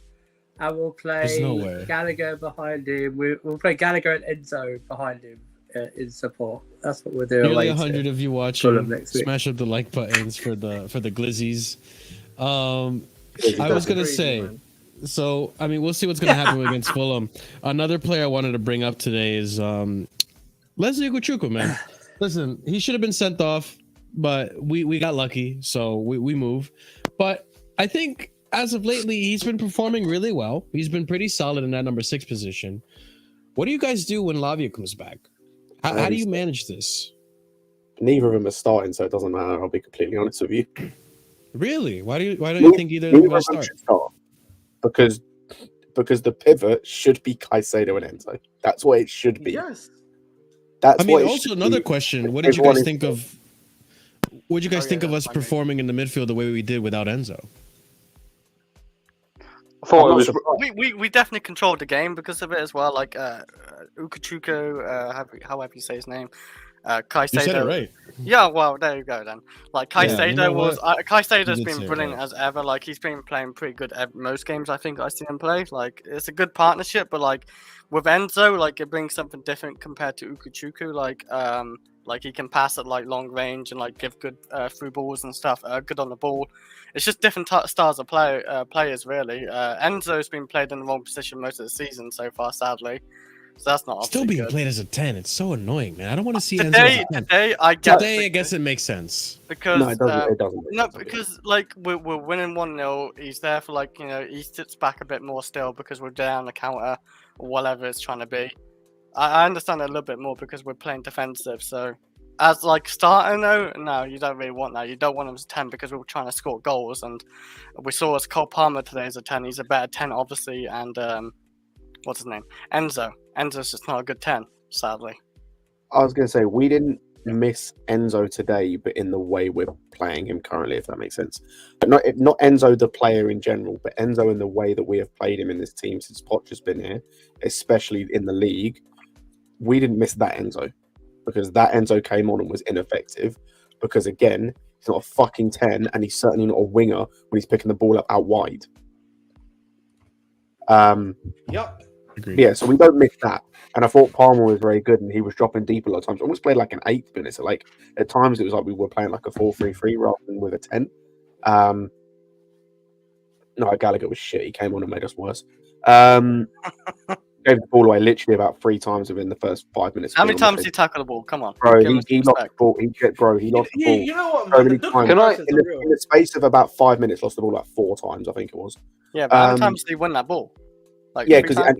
And we'll play There's no way. Gallagher behind him. We'll play Gallagher and Enzo behind him in support. That's what we're doing. Nearly 100 of you watching. Next week. Smash up the like buttons for the glizzies. I was gonna say. So, I mean, we'll see what's going to happen against Fulham. Another player I wanted to bring up today is Leslie Cucurella, man. Listen, he should have been sent off, but we got lucky, so we move. But I think as of lately, he's been performing really well. He's been pretty solid in that number 6 position. What do you guys do when Lavia comes back? How do you manage this? Neither of them are starting, so it doesn't matter. I'll be completely honest with you. Really? Why don't you think either of them will start? Because the pivot should be Caicedo and Enzo. That's what it should be. Yes. That's also another question. What did you guys think of? What did you guys think of us performing in the midfield the way we did without Enzo? I thought it was. We definitely controlled the game because of it as well. Like Ukachuko, however you say his name. Caicedo. You said it right. Yeah, well, there you go then. Like Caicedo Caicedo's You did been say it brilliant right. as ever. Like he's been playing pretty good most games I think I see him play. Like it's a good partnership, but like with Enzo, like it brings something different compared to Ukachuku. Like he can pass at like long range and like give good through balls and stuff. Good on the ball. It's just different styles of players really. Enzo's been played in the wrong position most of the season so far, sadly. So that's not Still being good. played as a 10. It's so annoying, man. I don't want to see Enzo as a 10. Today, I guess it makes sense. Because No, it doesn't. no, because like we're winning 1-0. He's there for like he sits back a bit more still because we're down the counter or whatever it's trying to be. I understand it a little bit more because we're playing defensive. So as like starting though, no, you don't really want that. You don't want him as a 10 because we were trying to score goals, and we saw as Cole Palmer today as a 10. He's a better 10 obviously, and what's his name? Enzo's just not a good 10, sadly. I was going to say, we didn't miss Enzo today, but in the way we're playing him currently, if that makes sense. But not Enzo the player in general, but Enzo in the way that we have played him in this team since Poch has been here, especially in the league. We didn't miss that Enzo, because that Enzo came on and was ineffective, because again, he's not a fucking 10, and he's certainly not a winger when he's picking the ball up out wide. Yep. Agreed. Yeah, so we don't miss that. And I thought Palmer was very good, and he was dropping deep a lot of times. Almost played like an 8 minute. So like at times it was like we were playing like a 4-3-3 rather than with a 10. No, Gallagher was shit. He came on and made us worse. Gave the ball away literally about 3 times within the first 5 minutes. How many times did he tackle the ball? Come on. Bro, Give us he some lost the respect. ball. He lost the ball. You know what, So man? many The times. comparisons In are real. the space of about 5 minutes, lost the ball like 4 times, I think it was. Yeah, but how many times did he win that ball? Like, Yeah, every time.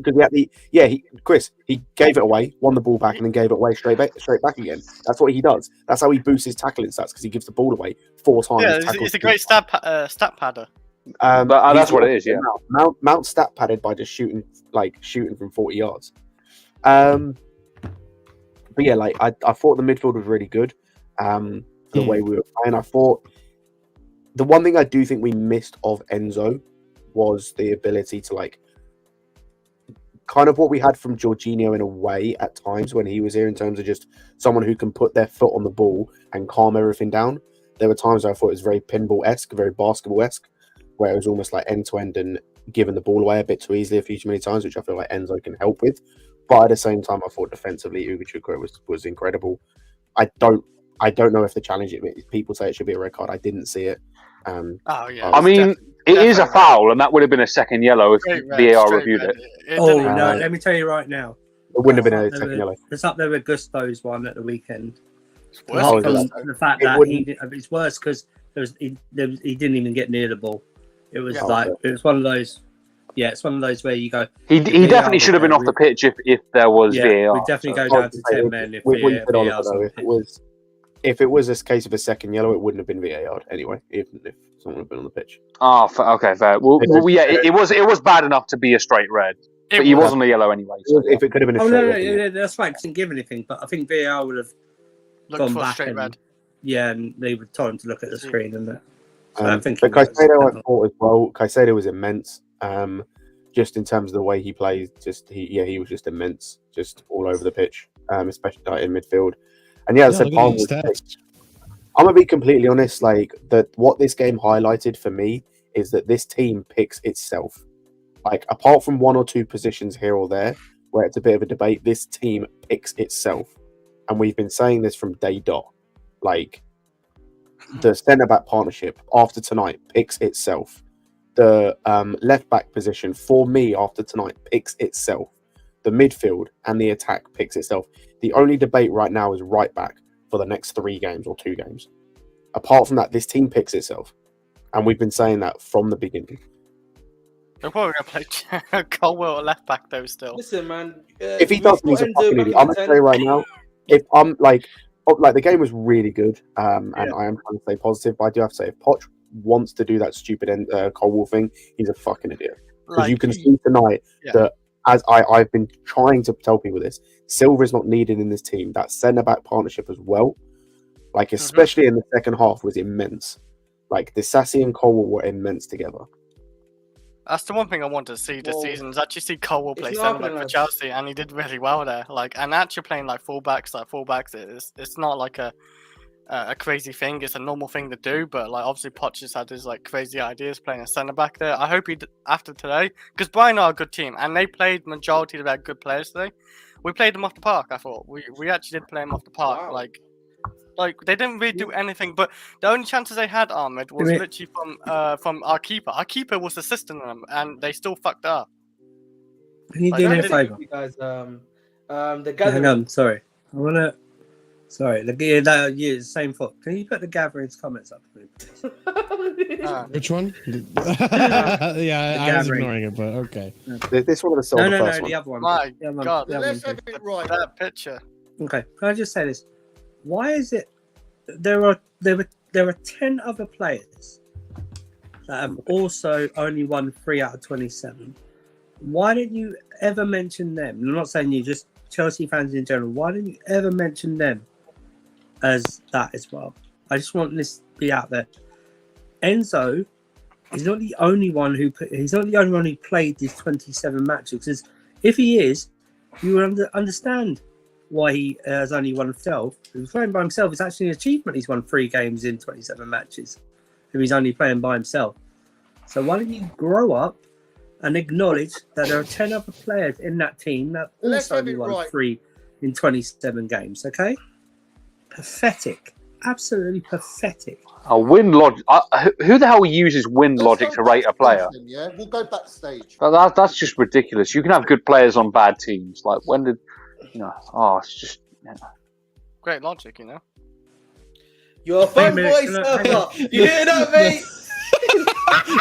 Chris, he gave it away, won the ball back, and then gave it away straight back again. That's what he does. That's how he boosts his tackling stats, because he gives the ball away 4 times. Yeah, he's a great stat padder. But that's what it is, yeah. Mount stat padded by just shooting from 40 yards. But yeah, like I thought the midfield was really good. The way we were playing, I thought the one thing I do think we missed of Enzo was the ability to like kind of what we had from Jorginho in a way at times when he was here, in terms of just someone who can put their foot on the ball and calm everything down. There were times where I thought it was very pinball-esque, very basketball-esque, where it was almost like end-to-end and giving the ball away a bit too easily a few too many times, which I feel like Enzo can help with. But at the same time, I thought defensively, Cucurella was incredible. I don't know if the challenge, people say it should be a red card. I didn't see it. I mean, it is a foul, and that would have been a second yellow if VAR reviewed it. No, let me tell you right now. It wouldn't have been a second yellow. It's up there with Gusto's one at the weekend. The fact that it's worse because he didn't even get near the ball. It was it was one of those. Yeah, it's one of those where you go. He definitely should have been off the pitch if there was VAR. We definitely go down to 10 men if if it was this case of a second yellow, it wouldn't have been VAR anyway, even if someone had been on the pitch. Oh, okay, fair. Well, yeah, it was bad enough to be a straight red, but he wasn't a yellow anyway. So. If it could have been a straight red. That's fine. Didn't give anything, but I think VAR would have gone back and and they would told him to look at the screen and that. But Caicedo, I thought as well. Caicedo was immense. Just in terms of the way he plays, he was just immense, just all over the pitch, especially in midfield. And as I said, Palmer I'm gonna be completely honest. Like what this game highlighted for me is that this team picks itself. Like apart from one or two positions here or there where it's a bit of a debate, this team picks itself, and we've been saying this from day dot. Like the centre back partnership after tonight picks itself. The left back position for me after tonight picks itself. The midfield and the attack picks itself. The only debate right now is right back for the next 3 games or 2 games. Apart from that, this team picks itself. And we've been saying that from the beginning. They're probably going to play Colwell at left back though still. Listen, man. If he does, he's a fucking idiot. I'm going to say right now, if I'm like the game was really good, and I am trying to stay positive, but I do have to say, if Poch wants to do that stupid Colwell thing, he's a fucking idiot. Because you can see tonight that, as I've been trying to tell people this, Silva is not needed in this team. That centre-back partnership as well, like especially in the second half, was immense. Like Disasi and Colwell were immense together. That's the one thing I want to see this season, is actually see Colwell play centre-back for Chelsea, and he did really well there. And actually playing like fullbacks, it's not like a crazy thing. It's a normal thing to do, but like obviously Poch has had his like crazy ideas playing a centre back there. I hope after today, because Brighton are a good team and they played majority of their good players today. We played them off the park. I thought we actually did play them off the park. Wow. Like they didn't really do anything, but the only chances they had, Ahmed, was literally from our keeper. Our keeper was assisting them, and they still fucked up. Can you do me a favour, guys? The gathering. Hang on, sorry. I wanna. Sorry, the same thought. Can you put the gatherings comments up, please? Which one? I was ignoring it, but okay. This one of the No, the other one. My God, let's have it right. That picture. Okay, can I just say this? Why is it there are 10 other players that have also only won 3 out of 27? Why didn't you ever mention them? I'm not saying you, just Chelsea fans in general. Why didn't you ever mention them as that as well? I just want this to be out there. Enzo is not the only one who played these 27 matches. Because if he is, you will understand why he has only won 12. If he's playing by himself, it's actually an achievement. He's won 3 games in 27 matches. If he's only playing by himself. So why don't you grow up and acknowledge that there are 10 other players in that team that also only won 3 in 27 games, okay? Pathetic. Absolutely pathetic. Win logic. Who the hell uses win logic to rate a player? Yeah, we'll go backstage. That's just ridiculous. You can have good players on bad teams. Like, when did... it's just... Great logic, You're a fun boy, Surfer. You hear that, mate?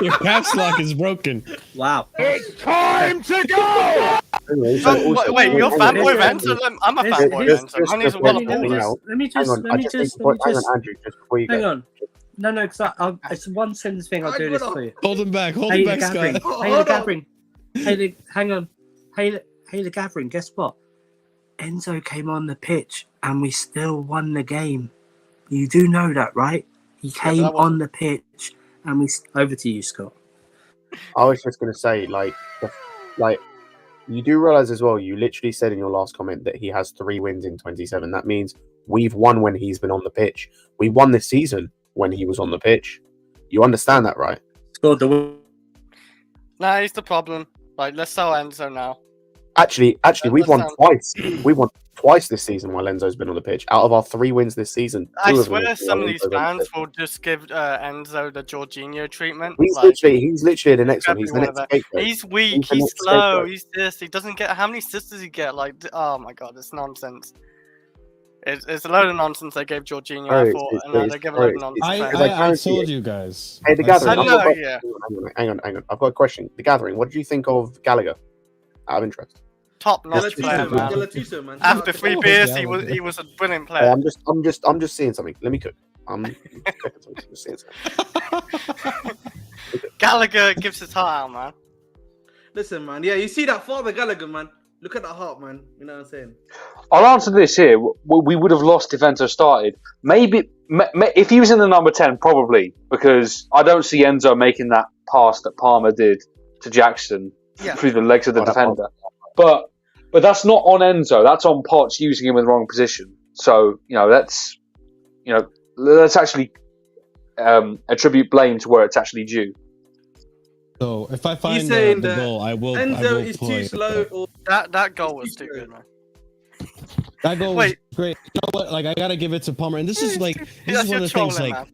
Your caps lock is broken. Wow. It's time to go! Anyway, Wait, you're fanboy of Enzo? I'm a fanboy of Enzo. Man, he's a Let well me Just hang on, just hang on, Andrew, just before you hang go. on. No, because it's one sentence thing. I'll do this for you. Hold him back. Hold Hey, him the back, gathering. Scott. Hey, the gathering. Hang on. Hey, the gathering. Guess what? Enzo came on the pitch and we still won the game. You do know that, right? He came on the pitch and we. Over to you, Scott. I was just going to say, like, you do realize as well, you literally said in your last comment that he has 3 wins in 27. That means we've won when he's been on the pitch. We won this season when he was on the pitch. You understand that, right? Scored the win. Nah, he's the problem. Like, let's sell Enzo now. Actually, we've won twice. We won twice this season while Enzo's been on the pitch. Out of our 3 wins this season, I 2 of them swear have been some of while these Enzo's on the fans pitch. will just give Enzo the Jorginho treatment. He's Like, literally the next one. He's the everyone next of that. scapegoat. He's weak, He's the he's next slow, scapegoat. he's this. He doesn't get. How many assists does he get? Like, oh my god, it's nonsense. It's a load of nonsense they gave Jorginho. I thought, and they give a load of nonsense. I told you guys. Hey, the I gathering. said- I know, yeah. Hang on. I've got a question. The gathering. What did you think of Gallagher? Out of interest. Top notch player, man. Galatiso, man. After 3 Oh, beers, yeah, he was a brilliant Hey, player. I'm just seeing something. Let me cook. I'm cooking something. Just seeing something. Gallagher gives his heart out, man. Listen, man. Yeah, you see that Father Gallagher, man. Look at that heart, man. You know what I'm saying? I'll answer this here. We would have lost if Enzo started. Maybe if he was in the number 10, probably, because I don't see Enzo making that pass that Palmer did to Jackson through the legs of the defender. But that's not on Enzo. That's on Potts using him in the wrong position. So let's actually attribute blame to where it's actually due. So if I find saying the that goal, I will. Enzo is play too it. slow. Or That goal was too good, man. That goal was Wait. great. You know what? Like I gotta give it to Palmer, and this is like this is one of the things. Like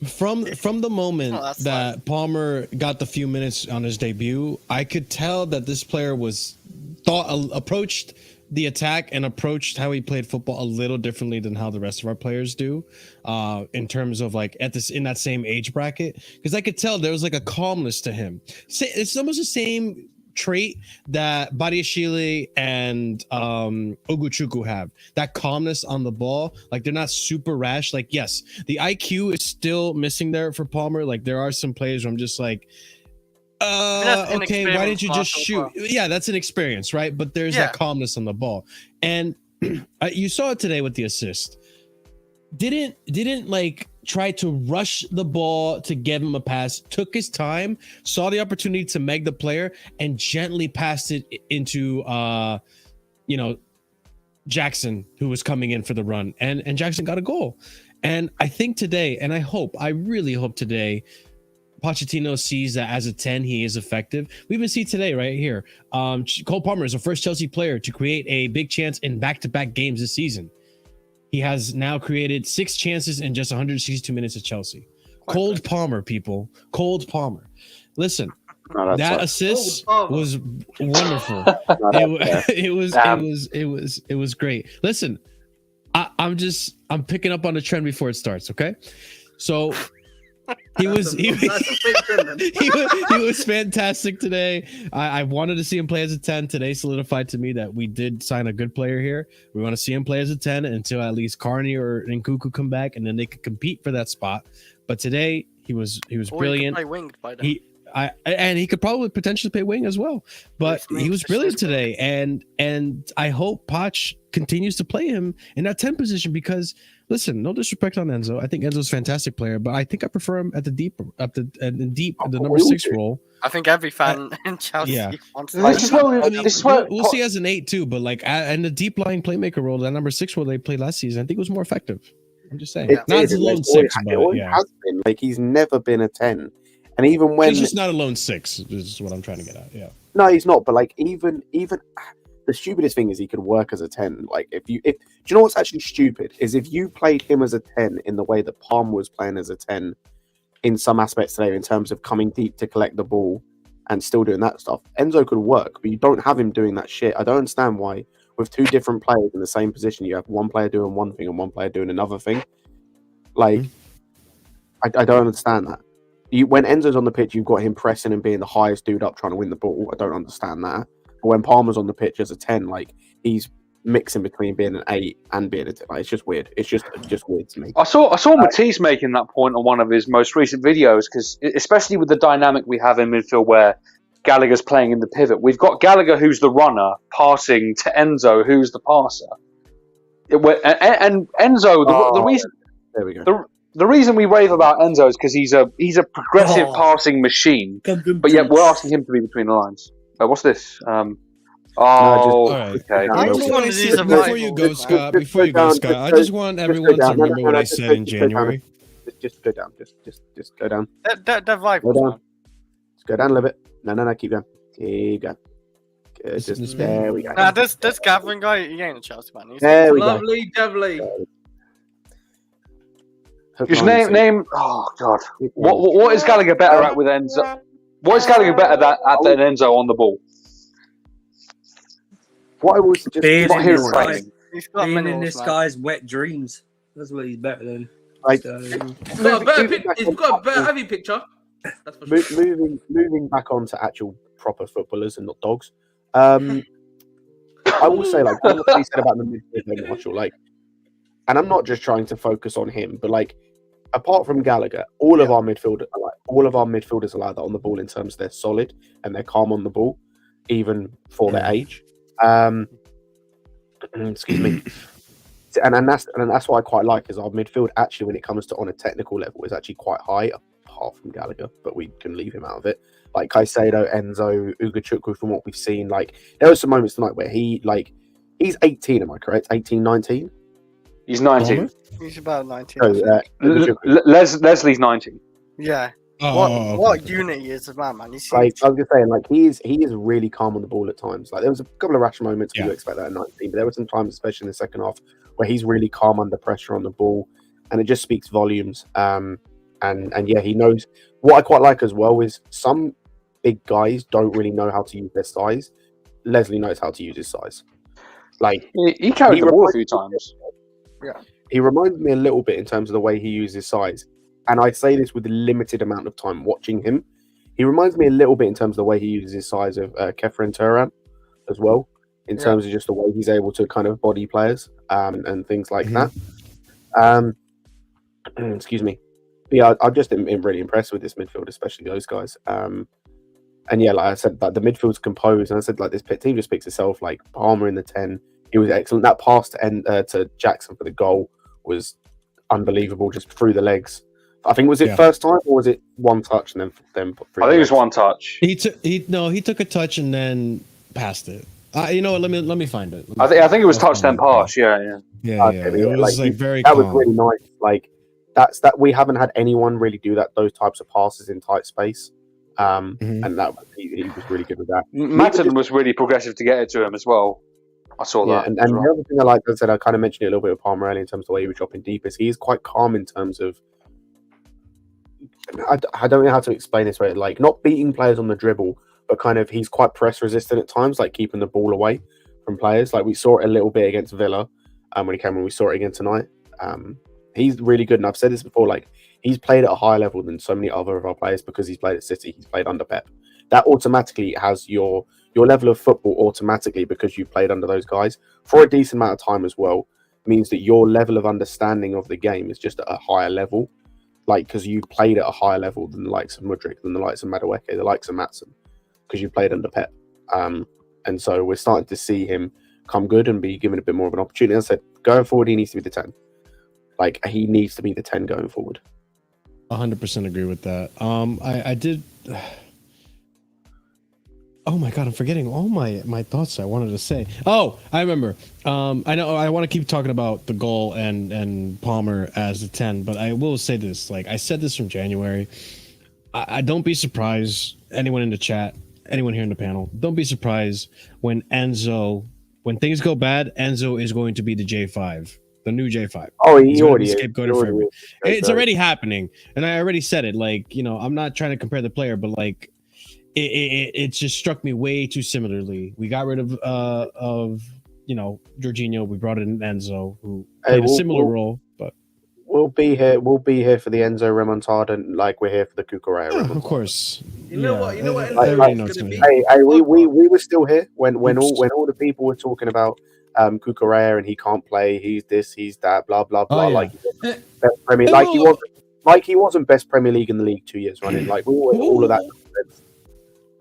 from the moment that Palmer got the few minutes on his debut, I could tell that this player approached the attack and approached how he played football a little differently than how the rest of our players do, in terms of like in that same age bracket. Because I could tell there was like a calmness to him. It's almost the same trait that Badiashile and Oguchukwu have. That calmness on the ball, like they're not super rash. Like yes, the IQ is still missing there for Palmer. Like there are some players where I'm just like, okay, why didn't you just shoot? Yeah, that's an experience, right? But there's that calmness on the ball, and you saw it today with the assist. Didn't like try to rush the ball to give him a pass. Took his time, saw the opportunity to meg the player, and gently passed it into Jackson, who was coming in for the run, and Jackson got a goal. And I think today, and I really hope today, Pochettino sees that as a 10, he is effective. We even see today right here. Cole Palmer is the first Chelsea player to create a big chance in back-to-back games this season. He has now created 6 chances in just 162 minutes at Chelsea. Cold Palmer, people. Cold Palmer. Listen, that assist was wonderful. It was great. Listen, I'm picking up on the trend before it starts, okay? So he was fantastic today. I wanted to see him play as a 10. Today solidified to me that we did sign a good player here. We want to see him play as a 10 until at least Carney or Nkunku come back, and then they could compete for that spot. But today he was brilliant. He could play winged by then. And he could probably potentially play wing as well. But he was brilliant today, and I hope Poch continues to play him in that 10 position because. Listen, no disrespect on Enzo. I think Enzo's a fantastic player, but I think I prefer him at the number 6 role. I think every fan in Chelsea wants to. We'll see as an 8 too, but like and the deep lying playmaker role, that number 6 role they played last season, I think it was more effective. I'm just saying. Not as a lone 6, but yeah. Has been. Like he's never been a 10, and even when he's just not a lone 6 is what I'm trying to get at. Yeah. No, he's not. But like even. The stupidest thing is he could work as a 10. Like do you know what's actually stupid is if you played him as a 10 in the way that Palmer was playing as a 10 in some aspects today in terms of coming deep to collect the ball and still doing that stuff, Enzo could work, but you don't have him doing that shit. I don't understand why with 2 different players in the same position, you have one player doing one thing and one player doing another thing. Like, I don't understand that. when Enzo's on the pitch, you've got him pressing and being the highest dude up trying to win the ball. I don't understand that. But when Palmer's on the pitch as a 10, like he's mixing between being an 8 and being a 10. Like, it's just weird. It's just weird to me. I saw Matisse making that point on one of his most recent videos, because especially with the dynamic we have in midfield where Gallagher's playing in the pivot, we've got Gallagher who's the runner passing to Enzo who's the passer. And Enzo, the reason there we go. The reason we rave about Enzo is because he's a progressive passing machine, but yet we're asking him to be between the lines. What's this? Okay. I just want to see before you go, Scott. I just want everyone to remember what I said in January. Just go down. Just go down. That vibe. Go down. Just go down a little bit. No. Keep going. Keep going. There we go. Nah, this Gavin guy, he ain't a Chelsea man. There we go. Lovely. Just name. Oh God. What is Gallagher better at with Enzo? What is Gallagher better at than Enzo on the ball? What I was just being in this guy's wet dreams. That's what he's better than. Like, He's got a better heavy picture. That's for sure. Moving back on to actual proper footballers and not dogs. I will say, like, what you said about the midfield, Marshall, like, and I'm not just trying to focus on him, but like, apart from Gallagher, all of our midfielders are like that on the ball in terms of they're solid and they're calm on the ball, even for their age. Excuse me. And that's what I quite like, is our midfield actually, when it comes to on a technical level, is actually quite high, apart from Gallagher, but we can leave him out of it. Like Caicedo, Enzo, Ugochukwu, from what we've seen, like there were some moments tonight where he's 18, am I correct? 18, 19? He's 19. He's about 19. Leslie's 19. Yeah. Oh, what unit he is, man. Like, I was just saying, like he is really calm on the ball at times. Like there was a couple of rash moments you expect that at 19, but there were some times, especially in the second half, where he's really calm under pressure on the ball, and it just speaks volumes. And yeah, he knows. What I quite like as well is some big guys don't really know how to use their size. Leslie knows how to use his size. Like he carried the ball a few times. Yeah, he reminds me a little bit in terms of the way he uses his size. And I say this with a limited amount of time watching him. He reminds me a little bit in terms of the way he uses his size of Kefren Turan as well, in terms of just the way he's able to kind of body players and things like that. Excuse me. But yeah, I'm just really impressed with this midfield, especially those guys. And yeah, like I said, like the midfield's composed, and I said like this team just speaks itself. Like Palmer in the 10, he was excellent. That pass to Jackson for the goal was unbelievable, just through the legs. I think was it first time, or was it one touch and then put through? I think it was one touch. He took a touch and then passed it. You know what? Let me find it. I think it was touch then pass. Yeah. It was like very. That calm. was really nice. Like that we haven't had anyone really do those types of passes in tight space. And that he was really good with that. Matten was really progressive to get it to him as well. I saw that. And the other thing I said, I kind of mentioned it a little bit with Palmer earlier in terms of the way he was dropping deep, is he is quite calm in terms of. I don't know how to explain this, right? Like not beating players on the dribble, but kind of he's quite press resistant at times, like keeping the ball away from players. Like we saw it a little bit against Villa when he came on. We saw it again tonight. He's really good, and I've said this before. Like he's played at a higher level than so many other of our players because he's played at City. He's played under Pep. That automatically has your level of football automatically, because you've played under those guys for a decent amount of time as well. Means that your level of understanding of the game is just at a higher level. Like, because you played at a higher level than the likes of Mudryk, than the likes of Madueke, the likes of Maatsen, because you played under Pep. And so we're starting to see him come good and be given a bit more of an opportunity. As I said, going forward, he needs to be the 10. Like, he needs to be the 10 going forward. 100% agree with that. I did. Oh my God, I'm forgetting all my thoughts I wanted to say. Oh, I remember. I know I want to keep talking about the goal and Palmer as the 10, but I will say this. Like I said this from January. I don't be surprised, anyone in the chat, anyone here in the panel, don't be surprised when things go bad, Enzo is going to be the J5, the new J5. Oh, he already is. It's already happening. And I already said it. Like, you know, I'm not trying to compare the player, but like, it just struck me way too similarly. We got rid of Jorginho. We brought in Enzo, who played a similar role. But we'll be here. We'll be here for the Enzo remontada, and like we're here for the Cucurella. Yeah, remontada. of course. You know what? You know what? I Enzo already is know it's gonna gonna be? happen. Hey, we were still here when all the people were talking about Cucurella and he can't play. He's this, he's that, blah blah blah. Oh, yeah. Like he wasn't best Premier, And like he wasn't best Premier League in the league 2 years running. Like we were, all of that.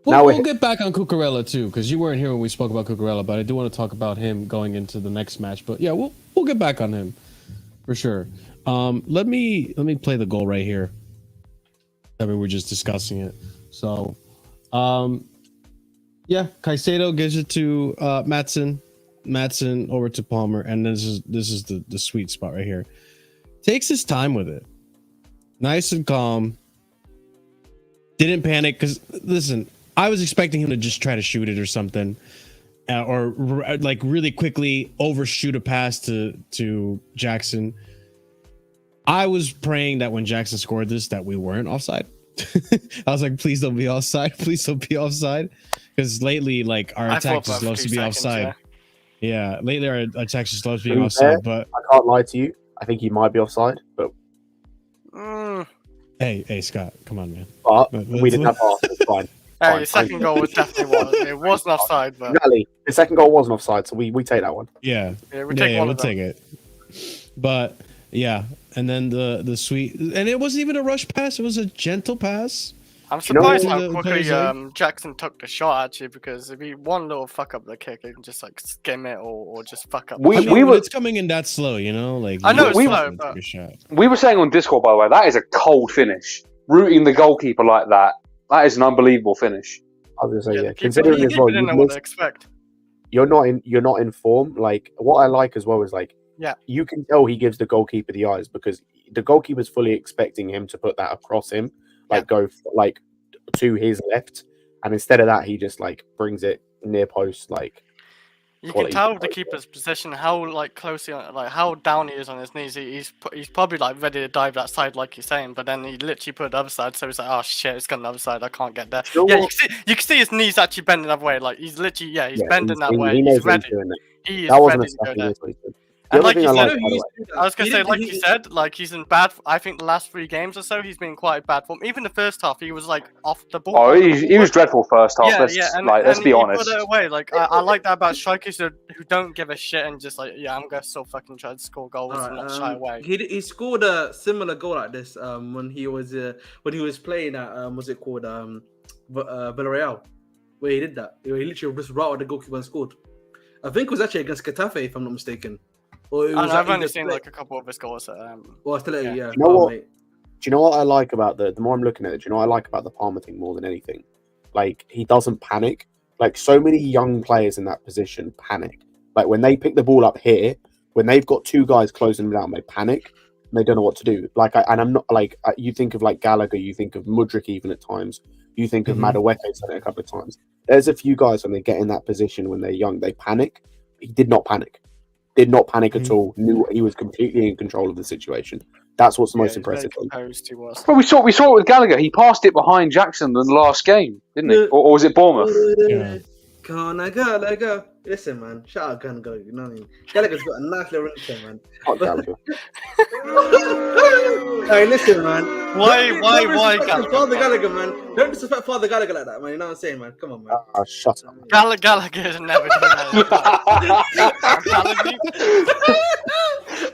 Now We'll get back on Cucurella too, because you weren't here when we spoke about Cucurella, but I do want to talk about him going into the next match. But yeah, we'll get back on him for sure. Let me play the goal right here. That we were just discussing it. So, yeah, Caicedo gives it to Matson over to Palmer, and this is the sweet spot right here. Takes his time with it, nice and calm. Didn't panic because listen, I was expecting him to just try to shoot it or something, or like really quickly overshoot a pass to Jackson. I was praying that when Jackson scored this, that we weren't offside. I was like, please don't be offside. Please don't be offside. Because lately, like our attack just loves to be offside. Yeah, lately our attack just loves being offside. But I can't lie to you. I think he might be offside. But hey, Scott, come on, man. But we didn't have half. It's fine. Hey, the second goal was definitely was. It wasn't offside, but Exactly. The second goal wasn't offside, so we take that one. Yeah, we take one we'll of them. take it. But yeah, and then the sweet, and it wasn't even a rush pass. It was a gentle pass. I'm surprised how the quickly Jose? Jackson took the shot actually, because if he one little fuck up the kick, he can just like skim it or just fuck up. We- I the mean, we when were- it's coming in that slow, you know, like I know you it's just slow, have to but- take a shot. We were saying on Discord, by the way, that is a cold finish. Rooting the goalkeeper like that is an unbelievable finish. I was gonna say, yeah. the keeper- Considering he as well, didn't know what to expect. you're not in form. Like what I like as well is like, Yeah. you can tell he gives the goalkeeper the eyes because the goalkeeper's fully expecting him to put that across him, like go like to his left, and instead of that, he just like brings it near post. Like You can quality tell the goal. keeper's position, how like closely, like how down he is on his knees. He's probably like ready to dive that side, like you're saying, but then he literally put the other side. So he's like, oh shit, it's got the other side. I can't get there. You know Yeah, what? you can see his knees actually bending that way. Like he's literally, he's bending that way. He knows He's what he's ready. doing. There. He is That wasn't a ready to go stuff. He there. knows what he's doing. The And other like thing you I said, like, by the way, I was gonna say, like you said, like he's in bad. I think the last 3 games or so, he's been quite bad form. Even the first half, he was like off the ball. Oh, he was dreadful first half. Let's be he honest. put it away. Like I like that about strikers who don't give a shit and just like, I'm gonna still fucking try to score goals and not shy away. He scored a similar goal like this when he was playing at was it called Villarreal, where he did that. He literally just routed the goalkeeper and scored. I think it was actually against Getafe, if I'm not mistaken. Or it was I've only seen like a couple of his goals. Well, still, yeah. You know what? Do you know what I like about the more I'm looking at it? Do you know what I like about the Palmer thing more than anything? Like he doesn't panic. Like so many young players in that position panic. Like when they pick the ball up here, when they've got 2 guys closing them down, they panic and they don't know what to do. Like I'm not like you think of like Gallagher, you think of Mudryk even at times. You think of Madueke done it a couple of times. There's a few guys when they get in that position when they're young, they panic. He did not panic. Did not panic at all. Knew he was completely in control of the situation. That's what's most impressive. Well, we saw it with Gallagher. He passed it behind Jackson in the last game, didn't he? Or was it Bournemouth? Yeah. Gallagher. Listen, man. Shout out Gallagher. You know what I mean? Gallagher's got a nice little ring man. Fuck Gallagher. Hey, listen, man. Why Gallagher? Father Gallagher, man. Don't disrespect Father Gallagher like that, man. You know what I'm saying, man? Come on, man. Shut up. Gallagher is never doing that.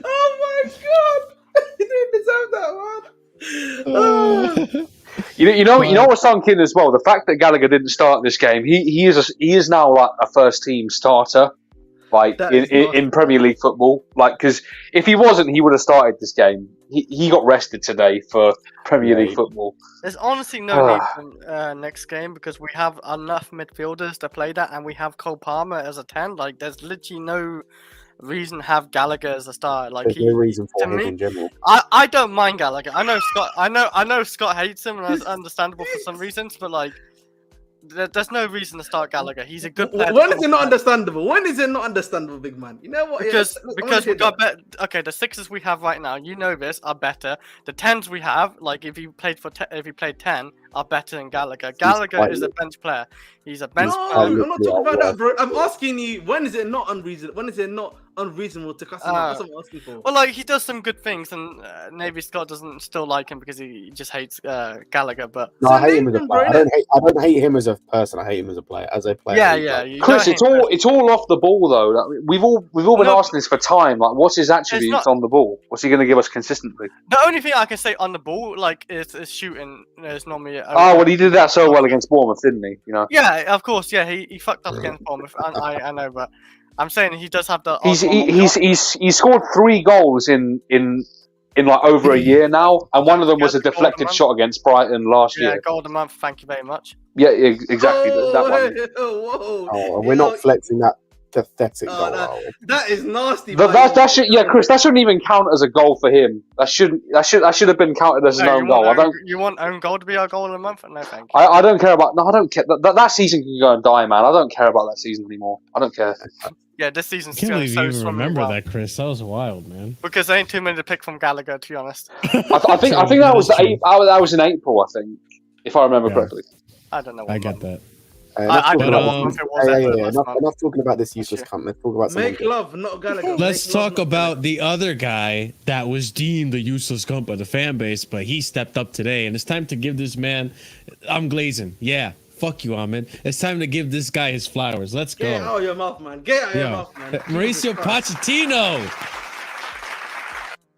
Oh my god! He didn't deserve that, man. You know what's sunk in as well. The fact that Gallagher didn't start this game, he is now like a first team starter, like in Premier League football. Like because if he wasn't, he would have started this game. He got rested today for Premier League football. There's honestly no need for next game because we have enough midfielders to play that, and we have Cole Palmer as a 10. Like there's literally no reason to have Gallagher as a starter. Like There's no reason for him in general. I don't mind Gallagher. I know Scott hates him, and that's understandable for some reasons. But like, there's no reason to start Gallagher. He's a good player. When is it not understandable? When is it not understandable, big man? You know what? Because we got better. Okay, the 6s we have right now, you know this, are better. The 10s we have, like if you played 10, are better than Gallagher. Gallagher is a bench player. He's a bench player. I'm not talking about that, bro. I'm asking you, when is it not unreasonable? When is it not unreasonable to cuss him out. That's what I'm asking for. Well, like, he does some good things, and Navy Scott doesn't still like him because he just hates Gallagher. But No, I hate him as a player. I don't hate him as a person. I hate him as a player. As a player, you Chris, don't it's all off the ball though. Like, we've all been asking this for time. Like, what's his attributes on the ball? What's he going to give us consistently? The only thing I can say on the ball, like, is shooting. Is normally. Well, he did that so well against Bournemouth, didn't he? You know. Yeah, of course. Yeah, he fucked up against Bournemouth. I know, but I'm saying he does have the. He's scored 3 goals in like over a year now, and one of them was a deflected shot against Brighton last year. Yeah, goal of the month. Thank you very much. Yeah, exactly. That one. Whoa. Oh, we're not flexing that pathetic goal. That is nasty. That should, Chris. That shouldn't even count as a goal for him. That should have been counted as an own goal. You want own goal to be our goal of the month? No, thank you. I don't care about. No, I don't care. That season can go and die, man. I don't care about that season anymore. I don't care. Yeah, this season's I can't believe so you even swimming remember well. that, Chris. That was wild, man. Because there ain't too many to pick from Gallagher, to be honest. I think that was that was in April. I think, if I remember correctly. I don't know. I get that. Enough talking about this useless cunt. Let's talk about Make love, not Gallagher. Let's talk about the other guy that was deemed the useless cunt by the fan base, but he stepped up today, and it's time to give this man. I'm glazing. Yeah. Fuck you, Ahmed. It's time to give this guy his flowers. Let's go. Get out of your mouth, man. Get out of your mouth, man. Mauricio Pochettino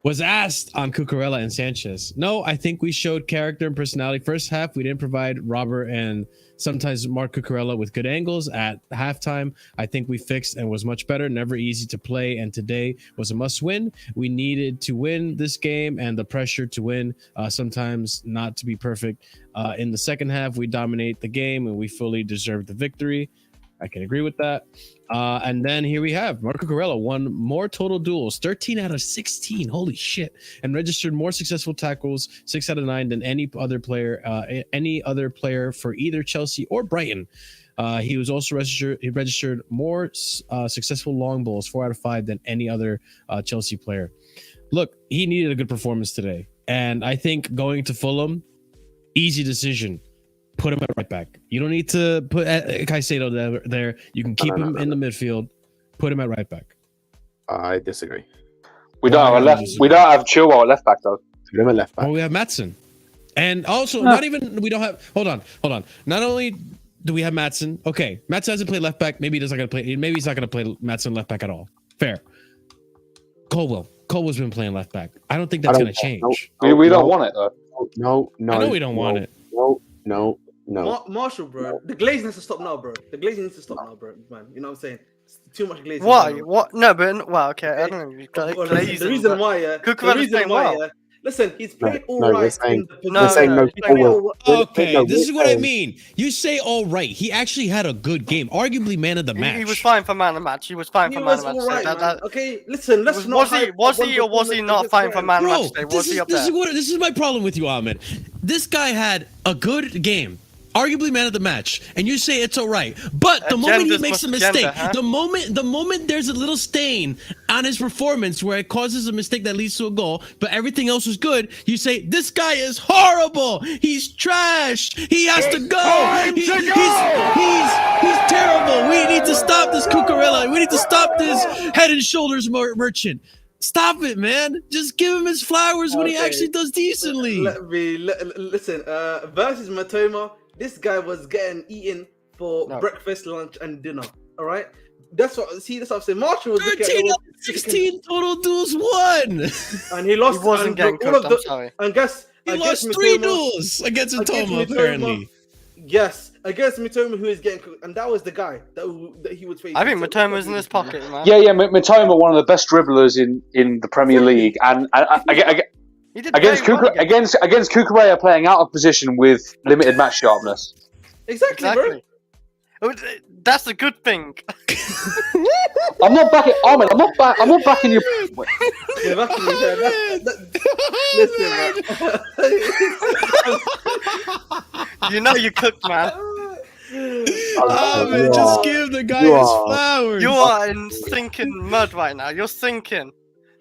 was asked on Cucurella and Sanchez. No, I think we showed character and personality. First half, we didn't provide Robert and sometimes Mark Cucurella with good angles. At halftime, I think we fixed and was much better. Never easy to play, and today was a must-win. We needed to win this game and the pressure to win, sometimes not to be perfect. In the second half, we dominate the game and we fully deserve the victory. I can agree with that. And then here we have Mark Cucurella won more total duels, 13 out of 16. Holy shit. And registered more successful tackles, 6 out of 9 than any other player for either Chelsea or Brighton. He was also registered more successful long balls, 4 out of 5 than any other Chelsea player. Look, he needed a good performance today. And I think going to Fulham, easy decision. Put him at right back. You don't need to put Caicedo there. You can keep him in the midfield. Put him at right back. I disagree. We don't have Chilwell at left back though. Put him at left back. Oh, we have Maatsen. And also, we don't have. Hold on. Not only do we have Maatsen. Okay, Maatsen hasn't played left back. Maybe he's not going to play Maatsen left back at all. Fair. Colwell's been playing left back. I don't think that's going to change. We don't want it though. No. I know we don't want it. No. Marshall, bro. The glaze needs to stop now, bro. Man. You know what I'm saying? It's too much glaze. Why? What? No, but well, okay. I don't know. The reason why, listen, he's played all right. Okay, this is what I mean. You say all right. He actually had a good game, arguably man of the match. He was fine for man of the match. Okay, listen. Was he or was he not fine for man of the match today? Was he up there? This is my problem with you, Ahmed. This guy had a good game. Arguably man of the match, and you say it's all right. But the moment he makes a mistake, the moment there's a little stain on his performance where it causes a mistake that leads to a goal, but everything else was good, you say this guy is horrible. He's trash. He has to go. He's terrible. We need to stop this Cucurella. We need to stop this head and shoulders merchant. Stop it, man. Just give him his flowers when he actually does decently. Listen. Versus Matoma. This guy was getting eaten for breakfast, lunch, and dinner. All right, that's what I'm saying. Marshall was 13 out of 16 total duels won, and he lost. He wasn't getting cooked. I'm sorry. And he lost 3 duels against Matoma, apparently. Yes, against Matoma, who is getting cooked, and that was the guy that he was facing. I think Matoma's in his pocket, man. Yeah. Matoma, one of the best dribblers in the Premier League, and against Cucurella playing out of position with limited match sharpness. Exactly. Bro. That's a good thing. I'm not backing Ahmed. I'm not backing you. Listen, man. You know you cooked, man. Man, just give the guy his flowers. You are in sinking mud right now. You're sinking.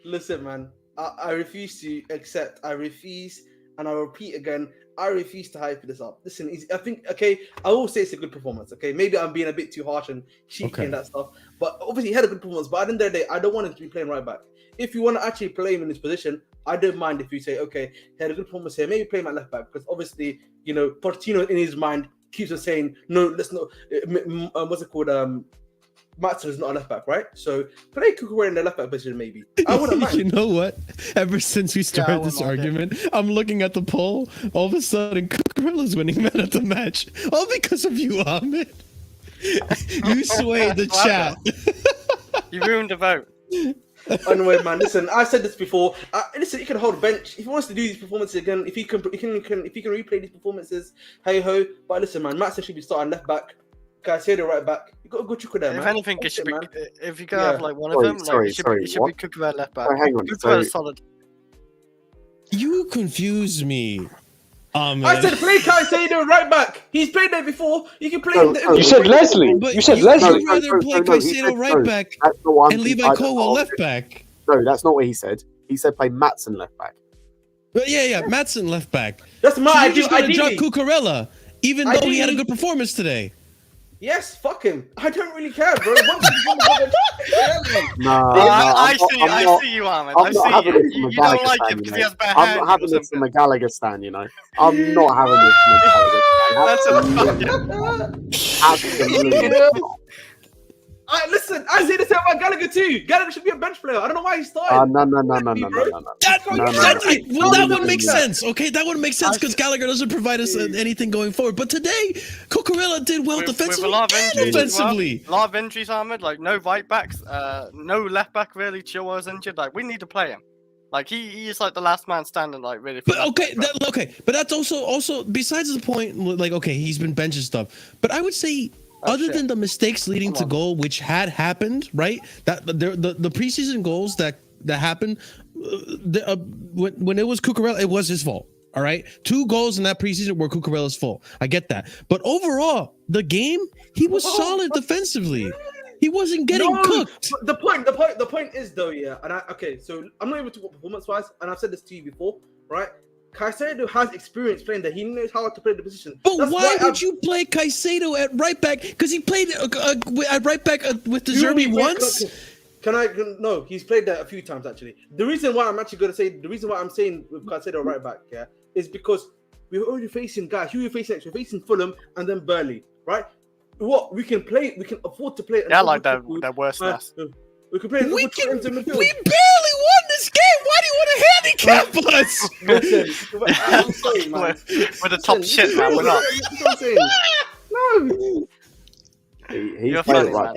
Listen, man. I refuse to accept. I refuse and I'll repeat again, I refuse to hype this up. Listen, I think, okay, I will say it's a good performance, okay? Maybe I'm being a bit too harsh and cheeky and that stuff, but obviously he had a good performance, but at the end of the day, I don't want him to be playing right back. If you want to actually play him in this position, I don't mind if you say, okay, he had a good performance here, maybe play him at left back, because obviously, you know, Pochettino in his mind keeps on saying, no, let's not, what's it called, Matson is not a left back, right? So play Cucurella in the left back position, maybe. I wouldn't mind. You know what? Ever since we started this argument, I'm looking at the poll. All of a sudden, Cucurella's winning man of the match. All because of you, Ahmed. You swayed the chat. You ruined the vote. Anyway, man, listen, I said this before. Listen, he can hold bench if he wants to do these performances again. If he can replay these performances, hey ho. But listen, man, Matson should be starting left back. Caicedo right back. You got a good Chukwuemeka there, man. If anything, it should be. Man. If you could have like one of them, Sorry, it should be Cucurella left back. Hang on, Cucurella's solid. You confuse me. I said play Caicedo right back. He's played there before. You can play. You said Leslie. But You said you'd Leslie. rather play Caicedo right back and Levi Colwell left back. No, that's not what he said. He said play Matson left back. But yeah, Matson left back. That's my So idea. you're just gonna drop Ideally. Cucurella, even though he had a good performance today. Yes, fuck him. I don't really care, bro. I see you, Ahmed. I see you. You don't like him because he has bad I'm hands. not having this from a Gallagher stan, you know. I'm not having this from a Gallagher stan. Absolutely not. Listen, I say this about Gallagher too. Gallagher should be a bench player. I don't know why he started. No. That would make sense. Okay, that would make sense because Gallagher doesn't provide us anything going forward. But today, Cucurella did well defensively with a lot of and injuries offensively. A lot of injuries, Ahmed. Like no right backs, no left back really. Chilwell's injured. Like we need to play him. Like he is like the last man standing. Like really. But but that's also besides the point. Like okay, he's been benched and stuff. But I would say. Other than the mistakes leading to goal, which had happened, right? That the preseason goals that happened when it was Cucurella, it was his fault. All right, 2 goals in that preseason were Cucurella's fault. I get that, but overall, the game he was solid defensively. He wasn't getting cooked. The point is though, yeah. And so I'm not able to talk performance wise, and I've said this to you before, right? Caicedo has experience playing there. He knows how to play the position. But why would you play Caicedo at right back? Because he played at right back with the Zerbi once. No, he's played there a few times actually. The reason why I'm saying with Caicedo right back, yeah, is because we're already facing guys. Who are we facing next? We're facing Fulham and then Burnley, right? We can afford to play. Yeah, like their worst nest. We can play. We barely won this game. Why do you want to handicap us? Listen, I'm sorry, man. We're the top shit, man. We're not. No. He's played right.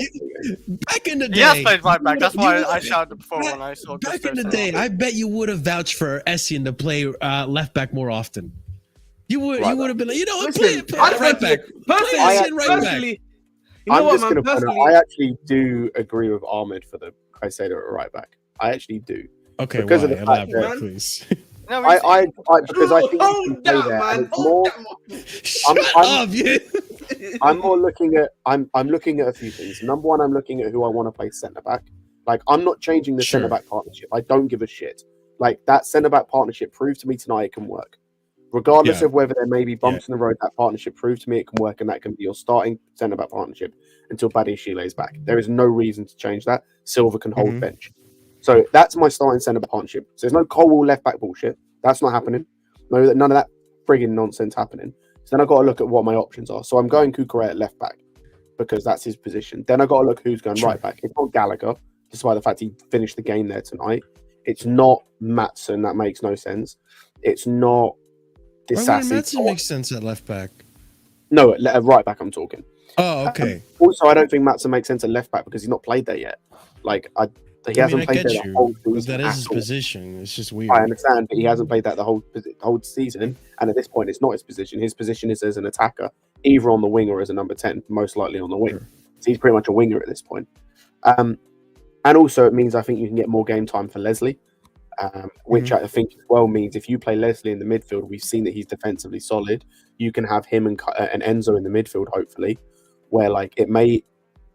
Back in the day, he has played right back. That's why I shouted before when I saw. Back in the day, I bet you would have vouched for Essien to play left back more often. You would have been like, play right back. Personally, I actually do agree with Ahmed for the Caicedo at right back. I actually do. Okay, because why? of the fact Elaborate, please. No, because I think you can play there. And it's more. I'm more looking at. I'm looking at a few things. Number one, I'm looking at who I want to play centre back. Like I'm not changing the centre back partnership. I don't give a shit. Like that centre back partnership proved to me tonight it can work. Regardless of whether there may be bumps in the road, that partnership proved to me it can work, and that can be your starting centre-back partnership until Badiashile is back. There is no reason to change that. Silva can hold bench. So that's my starting centre-back partnership. So there's no Colwell left-back bullshit. That's not happening. None of that frigging nonsense happening. So then I've got to look at what my options are. So I'm going Cucurella left-back because that's his position. Then I've got to look who's going right-back. It's not Gallagher, despite the fact he finished the game there tonight. It's not Matson. That makes no sense. It's not... Why would Matson make sense at left back? No, at right back I'm talking. Oh, okay. Also, I don't think Matson makes sense at left back because he's not played there yet. He hasn't played there the whole season. That is his position. It's just weird. I understand, but he hasn't played that the whole season. And at this point, it's not his position. His position is as an attacker, either on the wing or as a number 10, most likely on the wing. So he's pretty much a winger at this point. And also, it means I think you can get more game time for Leslie. Which I think as well means if you play Leslie in the midfield, we've seen that he's defensively solid. You can have him and Enzo in the midfield, hopefully, where it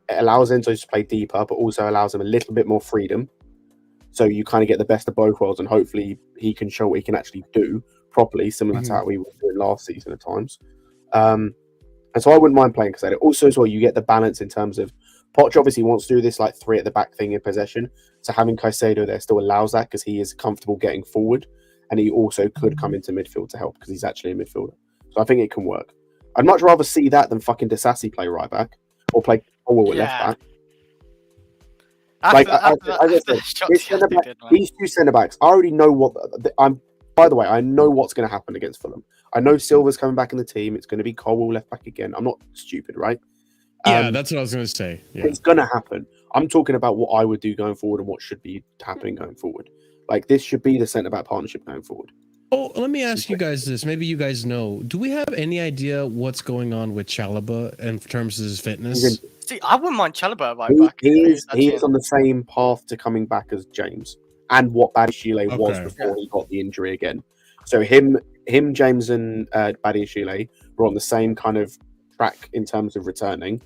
allows Enzo to play deeper, but also allows him a little bit more freedom. So you kind of get the best of both worlds, and hopefully he can show what he can actually do, properly, similar to how we were doing last season at times. And so I wouldn't mind playing Caicedo. Also, as well, you get the balance in terms of Poch obviously wants to do this like 3 at the back thing in possession. So having Caicedo there still allows that because he is comfortable getting forward, and he also could come into midfield to help because he's actually a midfielder. So I think it can work. I'd much rather see that than fucking Disasi play right back or play Colwell at left back. These 2 centre backs, I already know what I'm. By the way, I know what's going to happen against Fulham. I know Silva's coming back in the team. It's going to be Colwell left back again. I'm not stupid, right? Yeah, that's what I was going to say. Yeah. It's going to happen. I'm talking about what I would do going forward and what should be happening going forward. Like, this should be the centre back partnership going forward. Oh, let me ask you guys this. Maybe you guys know. Do we have any idea what's going on with Chalobah in terms of his fitness? See, I wouldn't mind Chalobah right back. He is on the same path to coming back as James and what Badiashile was before he got the injury again. So him, James, and Badiashile were on the same kind of track in terms of returning.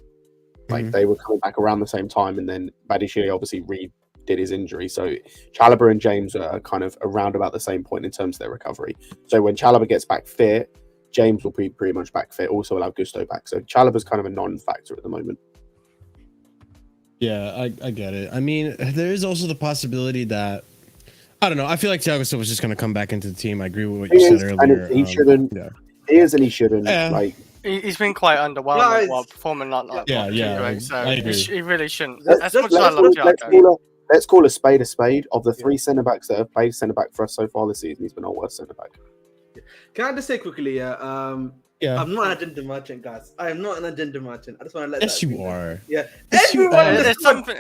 Like they were coming back around the same time, and then Badiashile obviously redid his injury. So Chalobah and James are kind of around about the same point in terms of their recovery. So when Chalobah gets back fit, James will be pretty much back fit. Also, will have Gusto back. So Chalobah's kind of a non-factor at the moment. Yeah, I get it. I mean, there is also the possibility that I don't know. I feel like Thiago Silva was just going to come back into the team. I agree with what you said earlier. He shouldn't. Yeah. He is, and he shouldn't. Yeah. Like he's been quite underwhelming while performing not great. So I agree. He really shouldn't. Let's call a spade a spade. Of the 3 centre backs that have played centre back for us so far this season, he's been our worst centre back. Can I just say quickly, I'm not an agenda merchant, guys. I am not an agenda merchant. I just want to let yes, you are. Yeah. Yes, everyone. It's something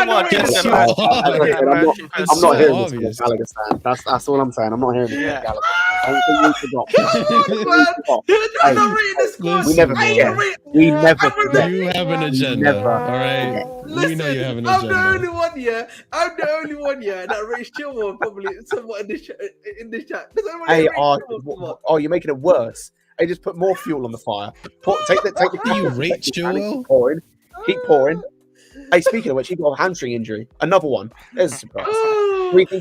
more. Yes, I'm not hearing this from Gallagher stand. That's all I'm saying. I'm not hearing this from Gallagher. We never forget. We never forget. You have an agenda. All right. Listen, we know you have an I'm agenda. the only one here. That rates Chilwell probably somewhat in this chat. Hey, you're making it worse. Hey, just put more fuel on the fire. Take the you rate Chilwell? Keep pouring. Hey, speaking of which, he got a hamstring injury. Another one. There's a surprise.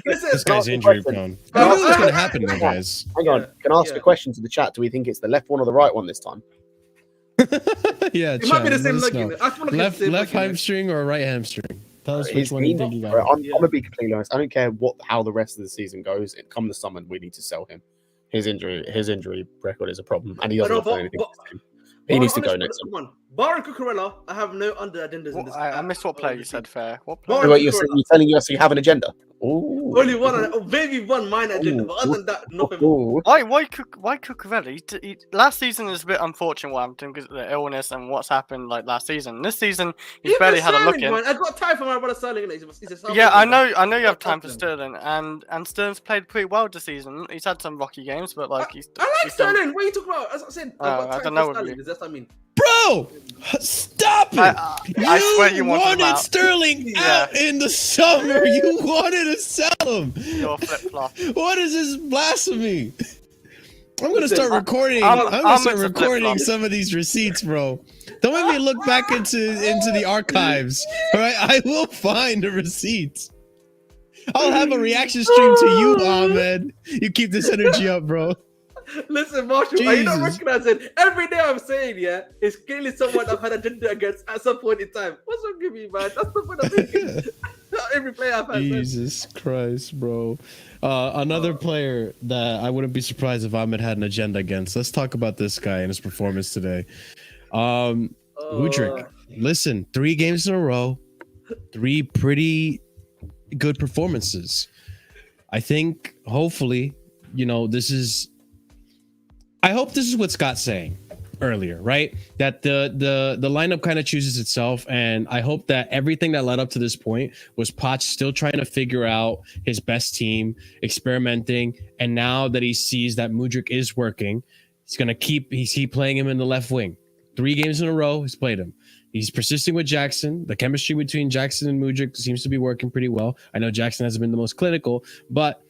This guy's injury prone. What's going to happen though, guys? Hang on. Can I ask a question to the chat? Do we think it's the left one or the right one this time? Yeah, it might be the same ligament. Left hamstring or right hamstring? Tell us which one you think you got. I'm going to be completely honest. I don't care how the rest of the season goes. Come the summer, we need to sell him. His injury record is a problem, and he doesn't offer anything. He needs to go next time. Barring Cucurella, I have no under agendas in this. I missed what player you said. Fair. What player? Wait, you're telling us you have an agenda? Ooh. Only one, maybe one minor agenda, but other than that, nothing. Why Cucurella? Last season is a bit unfortunate what happened because of the illness and what's happened like last season. This season, he's barely had a look in. I got time for my brother Sterling. I know you have time for Sterling, and Sterling's played pretty well this season. He's had some rocky games, but like I like Sterling. What are you talking about? As I said, I don't know. That's what I mean. Bro, stop it! I swear you wanted Sterling out in the summer. You wanted to sell him. You're flip-flop. What is this blasphemy? I'm going to start recording. I'm going to start recording some of these receipts, bro. Don't make me look back into the archives. All right, I will find the receipts. I'll have a reaction stream to you, Ahmed. You keep this energy up, bro. Listen, Marshall, are you not recognizing every day I'm saying, it's clearly someone I've had a agenda against at some point in time. What's wrong with me, man? That's the point I'm making. Every player I've had. Jesus Christ, bro. Another player that I wouldn't be surprised if Ahmed had an agenda against. Let's talk about this guy and his performance today. Mudryk, listen, 3 games in a row, 3 pretty good performances. I think, hopefully, I hope this is what Scott's saying earlier, right? That the lineup kind of chooses itself, and I hope that everything that led up to this point was Poch still trying to figure out his best team, experimenting, and now that he sees that Mudryk is working, he's playing him in the left wing. 3 games in a row, he's played him. He's persisting with Jackson. The chemistry between Jackson and Mudryk seems to be working pretty well. I know Jackson hasn't been the most clinical, but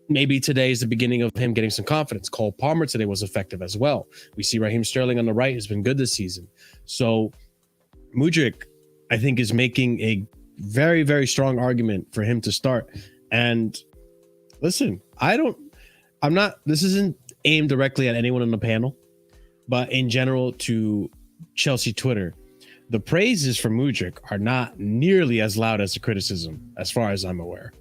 maybe today is the beginning of him getting some confidence. Cole Palmer today was effective as well. We see Raheem Sterling on the right has been good this season. So Mudryk, I think, is making a very, very strong argument for him to start. And listen, this isn't aimed directly at anyone on the panel, but in general to Chelsea Twitter, the praises for Mudryk are not nearly as loud as the criticism, as far as I'm aware.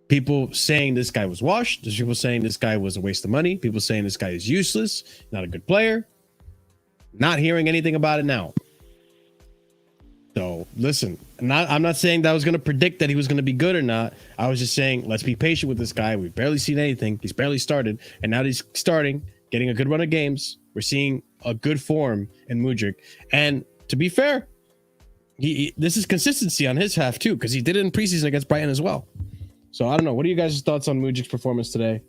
People saying this guy was washed. There's people saying this guy was a waste of money. People saying this guy is useless, not a good player. Not hearing anything about it now. So listen, I'm not saying that I was going to predict that he was going to be good or not. I was just saying, let's be patient with this guy. We've barely seen anything. He's barely started. And now that he's starting, getting a good run of games, we're seeing a good form in Mudryk. And to be fair, this is consistency on his half too, because he did it in preseason against Brighton as well. So I don't know. What are you guys' thoughts on Mudryk's performance today?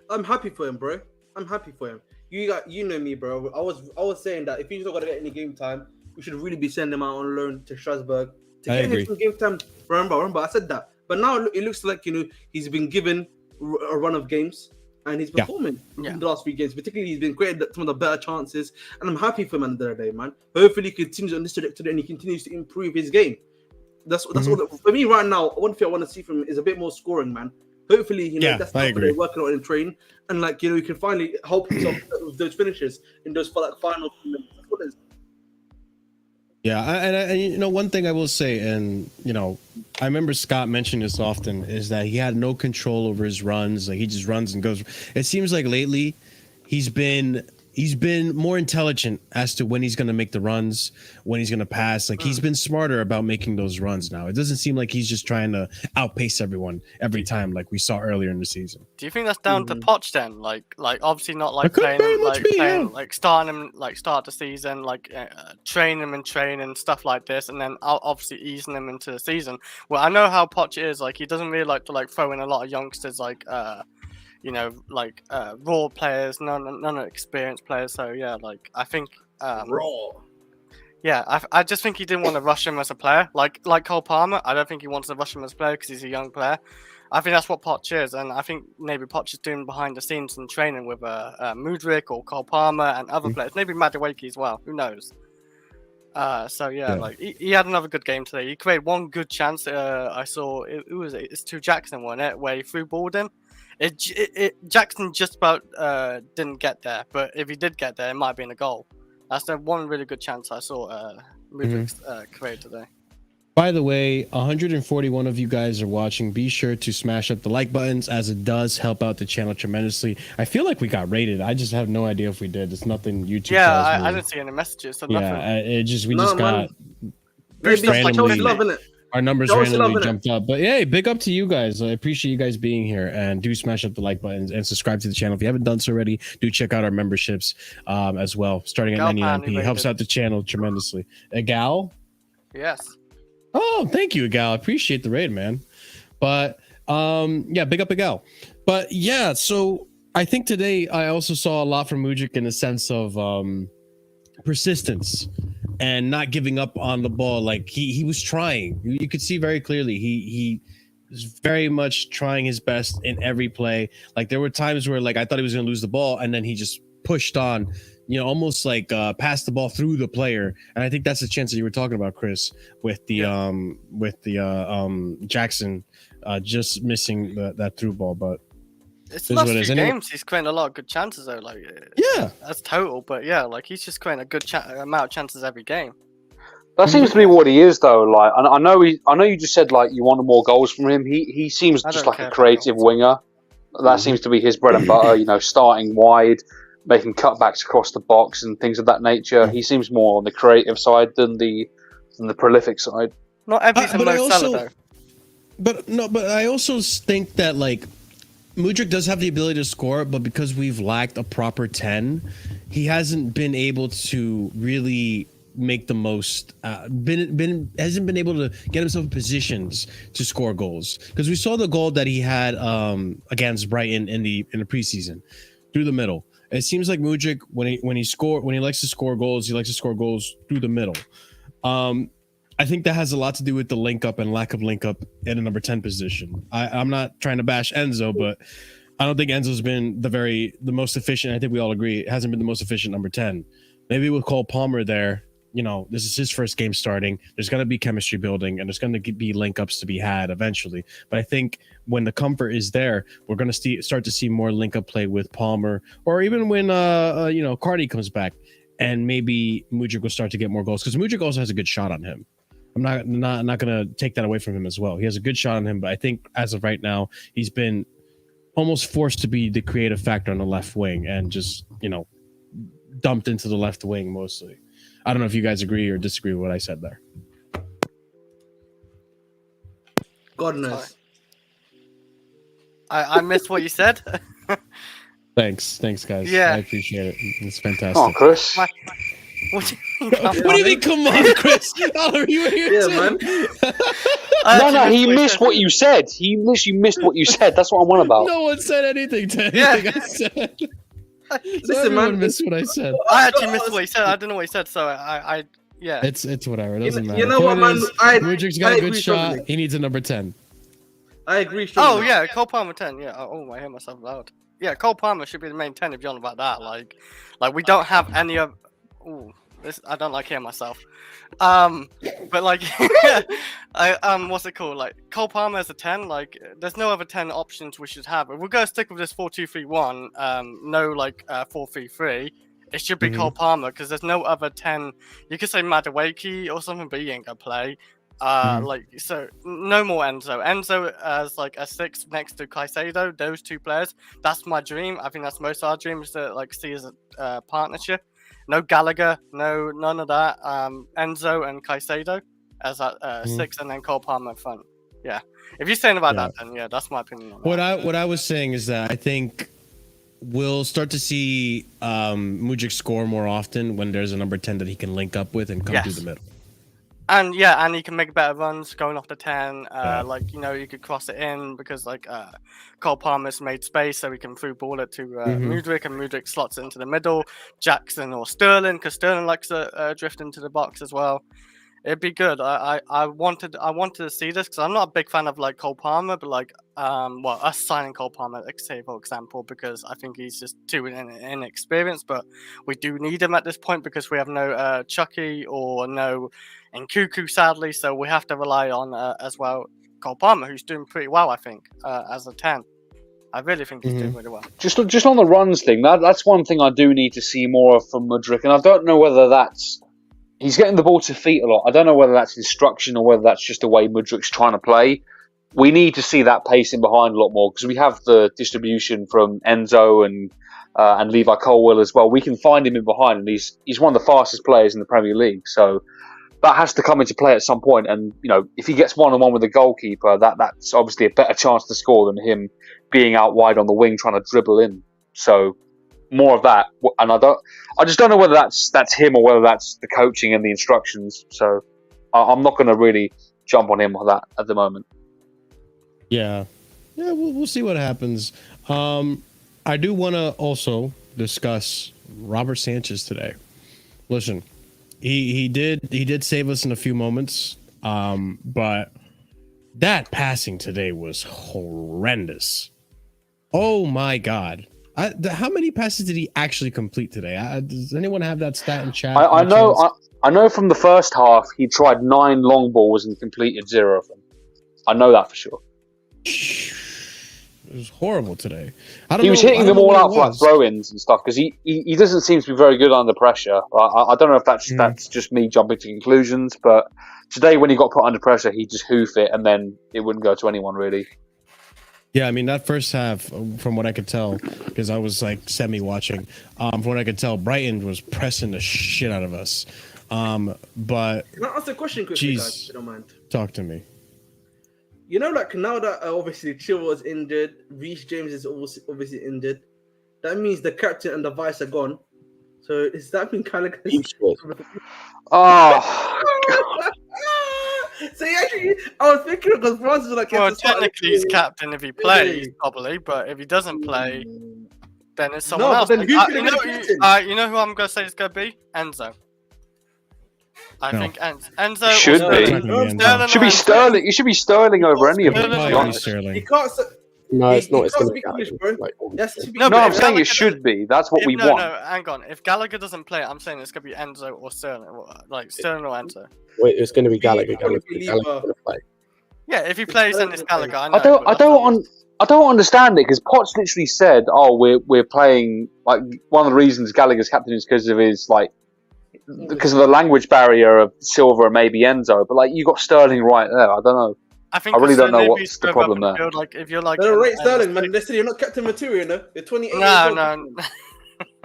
I'm happy for him, bro. I'm happy for him. You know me, bro. I was saying that if he's not gonna get any game time, we should really be sending him out on loan to Strasbourg to get him some game time. Remember, I said that. But now it looks like he's been given a run of games and he's performing in the last few games. Particularly, he's been creating some of the better chances, and I'm happy for him at the end of the day, man. Hopefully, he continues on this trajectory and he continues to improve his game. That's all. For me right now. One thing I want to see from him is a bit more scoring, man. Hopefully, that's what they're working on in training, and you can finally help himself with those finishes in those final minutes. That's what it is. Yeah, and one thing I will say, and I remember Scott mentioning this often, is that he had no control over his runs. Like he just runs and goes. It seems like lately he's been more intelligent as to when he's going to make the runs, when he's going to pass. Like he's been smarter about making those runs now. It doesn't seem like he's just trying to outpace everyone every time like we saw earlier in the season. Do you think that's down to Poch then? Like obviously not starting him start the season, train him and train and stuff like this, and then obviously easing him into the season. Well, I know how Poch is. Like he doesn't really like to throw in a lot of youngsters raw players, none of experienced players. So yeah, I think raw. Yeah, I just think he didn't want to rush him as a player. Like Cole Palmer, I don't think he wants to rush him as a player because he's a young player. I think that's what Poch is, and I think maybe Poch is doing behind the scenes and training with Mudryk or Cole Palmer and other players, maybe Mudryk as well. Who knows? He had another good game today. He created one good chance. I saw it's to Jackson, wasn't it, where he threw balled him. Jackson just about didn't get there, but if he did get there, it might have been a goal. That's the one really good chance I saw Mudryk create today. By the way, 141 of you guys are watching. Be sure to smash up the like buttons, as it does help out the channel tremendously. I feel like we got rated. I just have no idea if we did. It's nothing YouTube. Yeah, I didn't see any messages. So we just got randomly. Our numbers randomly jumped up. But hey, big up to you guys. I appreciate you guys being here, and do smash up the like buttons and subscribe to the channel. If you haven't done so already, do check out our memberships as well. Starting at 99p. Helps out the channel tremendously. Egal? Yes. Oh, thank you, Egal. I appreciate the raid, man. But big up Egal. But yeah, so I think today I also saw a lot from Mudryk in the sense of persistence and not giving up on the ball. Like he was trying. You could see very clearly he was very much trying his best in every play. Like there were times where I thought he was going to lose the ball, and then he just pushed on, almost passed the ball through the player. And I think that's the chance that you were talking about, Chris, with the Jackson just missing that through ball. But it's the last few games he's creating a lot of good chances though. That's total, but he's just creating a good amount of chances every game. That seems to be what he is, though. I know you just said you wanted more goals from him. He seems just like a creative winger. That seems to be his bread and butter. Starting wide, making cutbacks across the box and things of that nature. He seems more on the creative side than the prolific side. Not everything Mo Salah, though. But I also think that Mudryk does have the ability to score, but because we've lacked a proper 10, he hasn't been able to really make the most. Hasn't been able to get himself in positions to score goals. Because we saw the goal that he had against Brighton in the preseason through the middle. It seems like Mudryk, when he likes to score goals, he likes to score goals through the middle. I think that has a lot to do with the link up and lack of link up in a number 10 position. I'm not trying to bash Enzo, but I don't think Enzo's been the most efficient. I think we all agree it hasn't been the most efficient number 10. Maybe with Cole Palmer there, this is his first game starting. There's going to be chemistry building, and there's going to be link ups to be had eventually. But I think when the comfort is there, we're going to start to see more link up play with Palmer, or even when Cardi comes back, and maybe Mudryk will start to get more goals, because Mudryk also has a good shot on him. I'm not going to take that away from him as well. He has a good shot on him, but I think as of right now, he's been almost forced to be the creative factor on the left wing, and just dumped into the left wing mostly. I don't know if you guys agree or disagree with what I said there. God knows. I missed what you said. Thanks, guys. Yeah. I appreciate it. It's fantastic. Oh, Chris. What do you mean? Come on, Chris. Oliver, you were here too. Man. No, he missed what you said. He literally missed what you said. That's what I'm on about. No one said anything to anything I said. Listen, man. Missed what I said. I actually missed what he said. I don't know what he said, so yeah. It's whatever. It doesn't matter. You know what, man? Mudryk's got a good shot. Strongly. He needs a number 10. I agree. Oh Strongly. yeah, Cole Palmer 10. Yeah. Oh, I hear myself loud. Yeah, Cole Palmer should be the main 10 if you're on about that. Like we don't have any of. Ooh, this I don't like hearing myself. But like, what's it called? Like Cole Palmer as a 10. Like, there's no other 10 options we should have. If we're gonna stick with this 4-2-3-1, no 4-3-3. It should be Cole Palmer, because there's no other 10. You could say Mudryk or something, but he ain't gonna play. So no more Enzo. Enzo as like a 6 next to Caicedo. Those two players. That's my dream. I think that's most of our dreams to like see as a partnership. No Gallagher, none of that. Enzo and Caicedo as a 6, and then Cole Palmer in front. Yeah. If you're saying about that, then yeah, that's my opinion on that. What I was saying is that I think we'll start to see Mudryk score more often when there's a number 10 that he can link up with and come through the middle. And and he can make better runs going off the 10. You could cross it in, because Cole Palmer's made space, so he can through ball it to Mudryk, and Mudryk slots it into the middle. Jackson or Sterling, because Sterling likes to drift into the box as well. It'd be good. I wanted to see this, because I'm not a big fan of like Cole Palmer, but us signing Cole Palmer, like say for example, because I think he's just too inexperienced. But we do need him at this point, because we have no Chucky or no Nkuku, sadly, so we have to rely on as well Cole Palmer, who's doing pretty well, I think, as a 10. I really think he's doing really well. Just on the runs thing, that's one thing I do need to see more of from Mudryk, and I don't know whether that's he's getting the ball to feet a lot. I don't know whether that's instruction or whether that's just the way Mudryk's trying to play. We need to see that pacing behind a lot more, because we have the distribution from Enzo and Levi Colwill as well. We can find him in behind, and he's one of the fastest players in the Premier League. So that has to come into play at some point. And if he gets 1-on-1 with the goalkeeper, that's obviously a better chance to score than him being out wide on the wing trying to dribble in. So more of that, and I just don't know whether that's him or whether that's the coaching and the instructions. So I'm not going to really jump on him on that at the moment. Yeah, we'll see what happens. I do want to also discuss Robert Sanchez today. Listen, he did save us in a few moments, but that passing today was horrendous. Oh my God. How many passes did he actually complete today? Does anyone have that stat in chat? I know from the first half he tried 9 long balls and completed 0 of them. I know that for sure. It was horrible today. He was hitting them all out for like throw-ins and stuff, because he doesn't seem to be very good under pressure. I don't know if that's just me jumping to conclusions, but today when he got put under pressure, he just hoofed it, and then it wouldn't go to anyone really. Yeah, I mean, that first half, from what I could tell, because I was like semi-watching, from what I could tell, Brighton was pressing the shit out of us. But can I ask a question quickly, guys, if you don't mind? Talk to me. Like now that obviously Chilwell is injured, Reece James is obviously injured. That means the captain and the vice are gone. So is that been kind of? Oh. So actually, I was thinking because Francis was like, well, technically he's captain if he plays, probably, but if he doesn't play, then it's someone else. Then who's you know who I'm gonna say is gonna be? Enzo. I think Enzo should be. Should be Sterling. It should be Sterling over any of them. Sterling. He can't. No, it's not. It's can't going to be speak English, Gallagher. bro. Like, Yes, speak No, No, but I'm if saying it Gallagher should be. That's what we no, want. no, hang on. If Gallagher doesn't play, I'm saying it's gonna be Enzo or Sterling, like Sterling or Enzo. wait, it's going to be Gallagher. Gonna Gallagher's be going Lever. to play. Yeah, if he plays, then it's Gallagher. I know. I don't. but I that's all don't. you- I don't understand it because Potts literally said, "Oh, we're playing like one of the reasons Gallagher's captain is because of his like because of the language barrier of Silva and maybe Enzo." But like you got Sterling right there. I don't know. I think I really don't know maybe what's the further up problem in the there. field, like if you're like They're in- right, in the Sterling, man. six- They say you're not captain material, you know. You're 28 years No, old. no.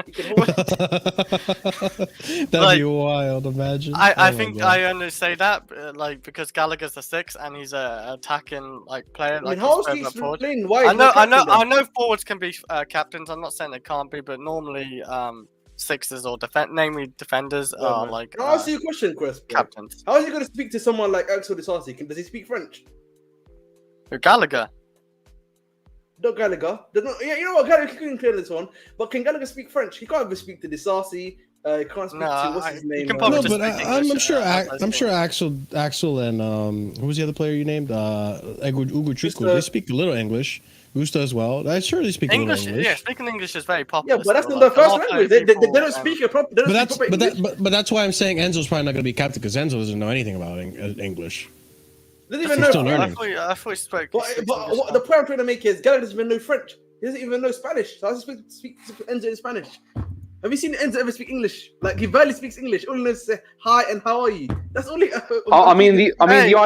You can hold That'd Like, be wild. Imagine. I Oh my think God. I only say that like because Gallagher's a 6 and he's a attacking like player. I mean, Like how he's else do further you up forward. explain why I he's know, not I know, captain I then? know. Forwards can be captains. I'm not saying they can't be, but normally sixes or namely defenders are man. like Can I ask you a question, Chris? bro? captains. How is he going to speak to someone like Axel Disasi? Does he speak French? Gallagher. Not Gallagher. Yeah, you know what? Gallagher can clear this one. But can Gallagher speak French? He can't even speak to Disasi. He can't speak to what's his name? he can probably No, just but speak I'm English, sure. as I'm sure well. Axel and who was the other player you named? Ugo Chukwu. Gusto. They speak a little English. Gusto as well. I sure they speak English, a little English. yeah, speaking English is very popular. Yeah, but that's still, not their like, a first lot of language. They people, don't speak a proper. They don't But speak that's proper English. that's why I'm saying Enzo's probably not going to be captain because Enzo doesn't know anything about English. They don't He's even know still French. learning. I thought he spoke. But what the point I'm trying to make is Gallagher doesn't even know French. He doesn't even know Spanish. So I speak Enzo in Spanish. Have you seen Enzo ever speak English? Like he barely speaks English. All he knows is say hi and how are you. That's all he. I mean, Hey,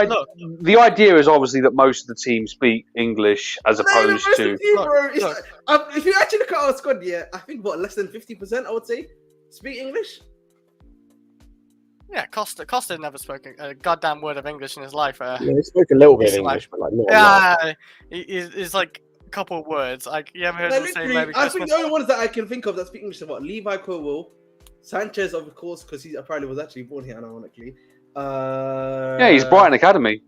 look. the idea is obviously that most of the team speak English as Not even opposed most to. of the team, bro. Look, It's look. like, if you actually look at our squad, yeah, I think less than 50%. I would say speak English. Yeah, Costa never spoke a goddamn word of English in his life. Yeah, he spoke a little bit of He's English, but like not a lot. Yeah, he's like a couple of words. Like you ever heard Like, him say literally, Merry I think Christmas? the only ones that I can think of that speak English are what Levi Colwell, Sanchez, of course, because he apparently was actually born here, ironically. Yeah, he's Brighton Academy.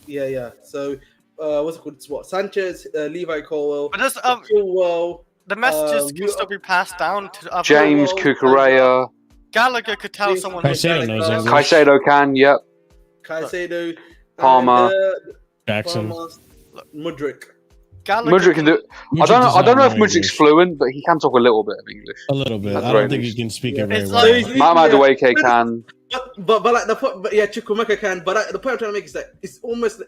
Yeah. So, what's it called? It's what Sanchez, Levi Colwell, But there's Colwell. the messages can you- still be passed down to other James Well, Cucurella, Gallagher could tell James someone. Caicedo knows English. Caicedo can. Yep. Caicedo, Palmer. and, Jackson. Palmer, Mudryk. Gallagher Mudryk can do. I don't know if Mudryk's fluent, but he can talk a little bit of English. A little bit. That's I very don't think he nice. can speak Yeah. it very It's well. like- So Matt Madueke can. But like the point, but yeah, Chukwuemeka can. But the point I'm trying to make is that it's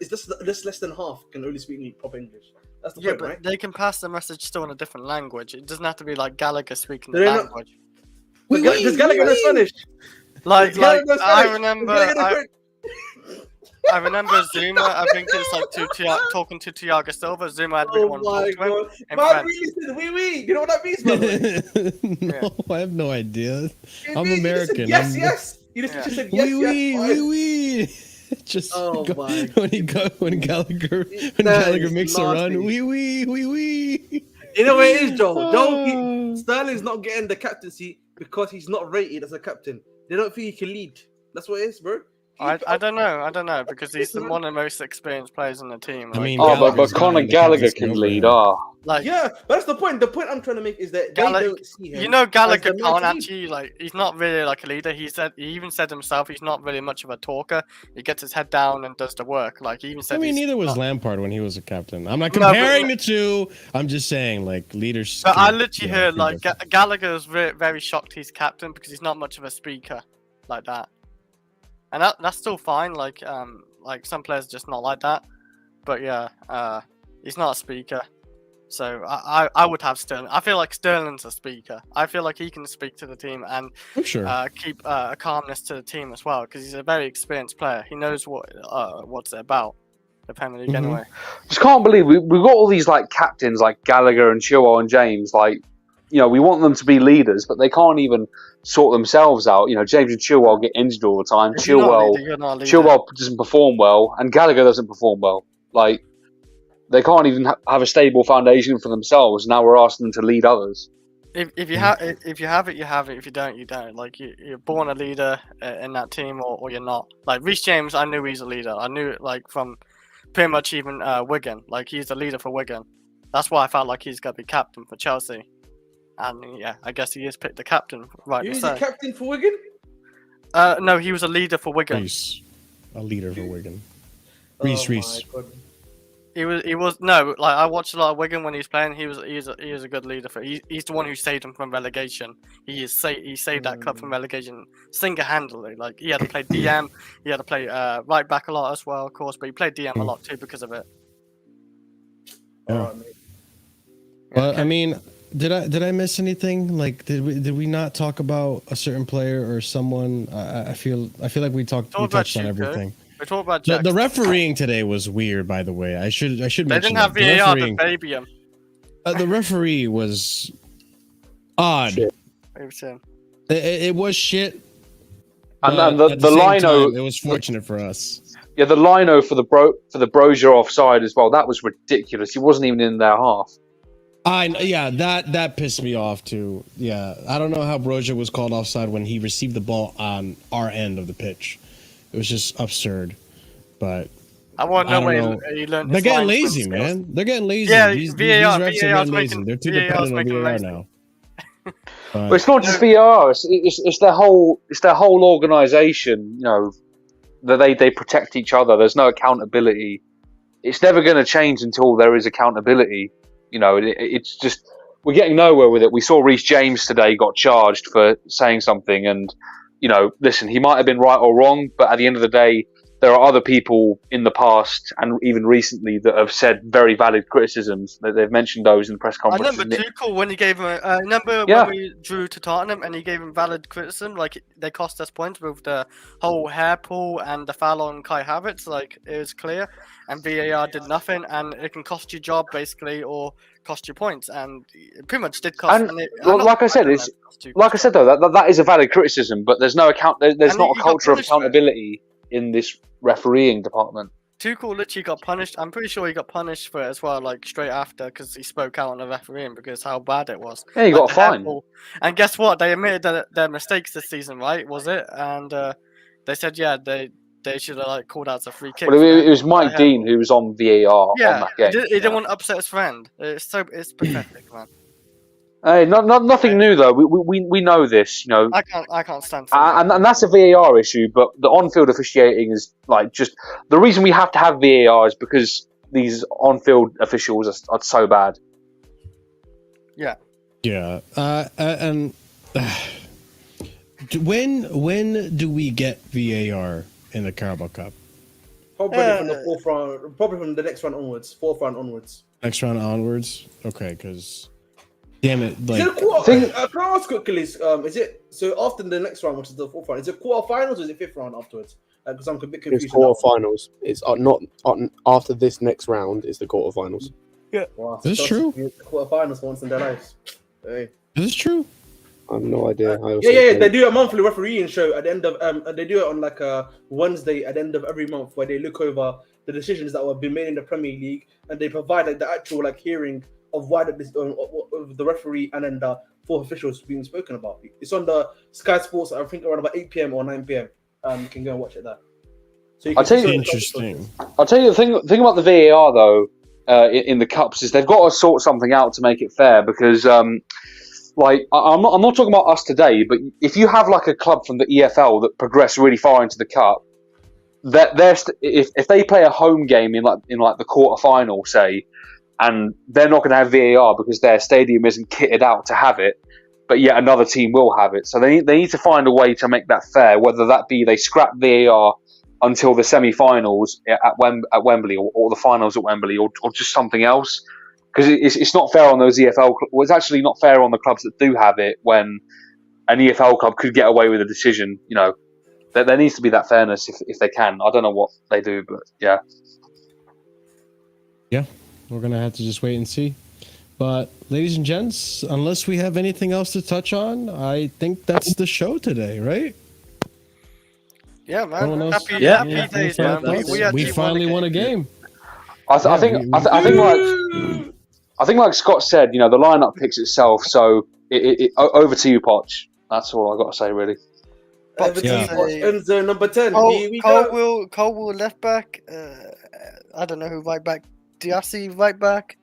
just less than half can only speak proper English. That's the Yeah, point, but right? they can pass the message still in a different language. It doesn't have to be like Gallagher speaking the They're not- language. But does Gallagher know Spanish? Like Does Gallagher know I Spanish? remember. Does Gallagher know French? I remember Zuma. I think it's like talking to Thiago Silva. Zuma had really Oh wanted to my talk to him god! in Man, French. really said wee wee. You know what that means, by the way? No, I have no idea. It I'm means- you just said American. Yes, I'm- yes. You just Yeah. said yes, Wee yes. wee, twice. wee wee. Just Oh my when Gallagher That Gallagher is makes a nasty. run, wee wee, wee wee. You know what it is, Joe? Oh. Sterling's not getting the captaincy because he's not rated as a captain. They don't think he can lead. That's what it is, bro. I don't know because he's the one of the most experienced players on the team. I like- mean, Oh, but Gallagher's Conor not in the Gallagher captaincy can over lead. him. Ah, like Yeah, but that's the point. The point I'm trying to make is that they don't see him. you know, Gallagher as the man can't to lead. actually like. He's not really like a leader. He even said himself he's not really much of a talker. He gets his head down and does the work. Like he even said. I mean, he's neither was not- Lampard when he was a captain. I'm not No, but- comparing the two. I'm just saying, like, leaders. But I can, literally you know, heard be like different. Gallagher was very shocked he's captain because he's not much of a speaker like that, and that's still fine. Like some players are just not like that, but yeah, he's not a speaker. So I would have Sterling. I feel like Sterling's a speaker. I feel like he can speak to the team and I'm sure. keep a calmness to the team as well because he's a very experienced player. He knows what's it about. The Premier League Mhm. anyway. just can't believe we've got all these like captains like Gallagher and Chilwell and James. Like, you know, we want them to be leaders, but they can't even sort themselves out. You know, James and Chilwell get injured all the time. If you're not a leader, Chilwell you're not a leader. Chilwell doesn't perform well, and Gallagher doesn't perform well. Like, they can't even have a stable foundation for themselves. Now we're asking them to lead others. If you have it, you have it. If you don't, you don't. Like you're born a leader in that team, or you're not. Like Reece James, I knew he's a leader. I knew it like from pretty much even Wigan. Like he's a leader for Wigan. That's why I felt like he's gonna be captain for Chelsea. And yeah, I guess he is picked the captain, right? Who's the captain for Wigan? No, he was a leader for Wigan. Reece, a leader for Wigan. Oh Reece. my God. He was no, like I watched a lot of Wigan when he was playing. He was a good leader for. He's the one who saved him from relegation. He saved that club from relegation single-handedly. Like he had to play DM, he had to play right back a lot as well, of course, but he played DM a lot too because of it. Yeah. Well, I mean, did I miss anything? Like, did we not talk about a certain player or someone? I feel like we touched on everything. We talked about the refereeing today was weird, by the way. I should mention they didn't have that. VAR to baby him. The referee was odd. It was shit. And the lino, it was fortunate for us. Yeah, the lino for the Brozier offside as well. That was ridiculous. He wasn't even in their half. That pissed me off too. Yeah, I don't know how Brozier was called offside when he received the ball on our end of the pitch. It was just absurd, but I want to know where he learned. They're getting lazy, man. They're getting lazy. Yeah, these VAR, refs are getting lazy. They're too dependent on VAR now. But it's not just VAR. It's their whole organisation. You know, that they protect each other. There's no accountability. It's never going to change until there is accountability. You know, it's just we're getting nowhere with it. We saw Reece James today got charged for saying something, and you know, listen, he might have been right or wrong, but at the end of the day, there are other people in the past and even recently that have said very valid criticisms. They've mentioned those in the press conference. I remember Tuchel when he gave him. When we drew to Tottenham and he gave him valid criticism. Like they cost us points with the whole hair pull and the foul on Kai Havertz. Like it was clear, and VAR did nothing, and it can cost you job basically or cost you points, and it pretty much did cost. Like I said, though, that is a valid criticism, but there's no account. There's not a culture of accountability in this refereeing department. Tuchel literally got punished. I'm pretty sure he got punished for it as well, like straight after, because he spoke out on the refereeing because how bad it was. Yeah, he got a fine. And guess what? They admitted their mistakes this season, right? Was it? And they said, yeah, they should have like called out a free kick. Well, it was Mike Dean who was on VAR on that game. He didn't want to upset his friend. It's pathetic, man. Hey, nothing new though. We know this, you know. I can't stand. And that's a VAR issue, but the on-field officiating is like just the reason we have to have VAR is because these on-field officials are so bad. Yeah. Yeah. And when do we get VAR in the Carabao Cup? Probably from the fourth round. Probably from the next round onwards. Fourth round onwards. Next round onwards. Okay, because. Damn it! Like, can I ask quickly? Is it so after the next round, which is the fourth round? Is it quarterfinals or is it fifth round afterwards? Because I'm a bit confused. It's quarterfinals. It's not after this next round. Is the quarterfinals? Yeah, wow, is this true? Quarterfinals once in their lives. Hey. Is this true? I have no idea. They do a monthly refereeing show at the end of. They do it on like a Wednesday at the end of every month, where they look over the decisions that have been made in the Premier League, and they provide like the actual like hearing of why the referee and then the fourth officials being spoken about. It's on the Sky Sports, I think around about 8 p.m. or 9 p.m. You can go and watch it there. So I'll tell you, interesting. I'll tell you the thing about the VAR though in the cups is they've got to sort something out to make it fair because like I'm not talking about us today, but if you have like a club from the EFL that progress really far into the cup, if they play a home game in the quarterfinal, say. And they're not going to have VAR because their stadium isn't kitted out to have it, but yet another team will have it. So they need to find a way to make that fair, whether that be they scrap VAR until the semi-finals at Wembley or the finals at Wembley or just something else. Because it's not fair on those EFL clubs. Well, it's actually not fair on the clubs that do have it when an EFL club could get away with a decision. You know, there needs to be that fairness if they can. I don't know what they do, but yeah. Yeah. We're going to have to just wait and see. But, ladies and gents, unless we have anything else to touch on, I think that's the show today, right? Yeah, man. Happy days, man. We finally won a game. I think like Scott said, you know, the lineup picks itself. So over to you, Poch. That's all I got to say, really. Enzo number 10. Cole will left back. I don't know who right back. Diassi right back.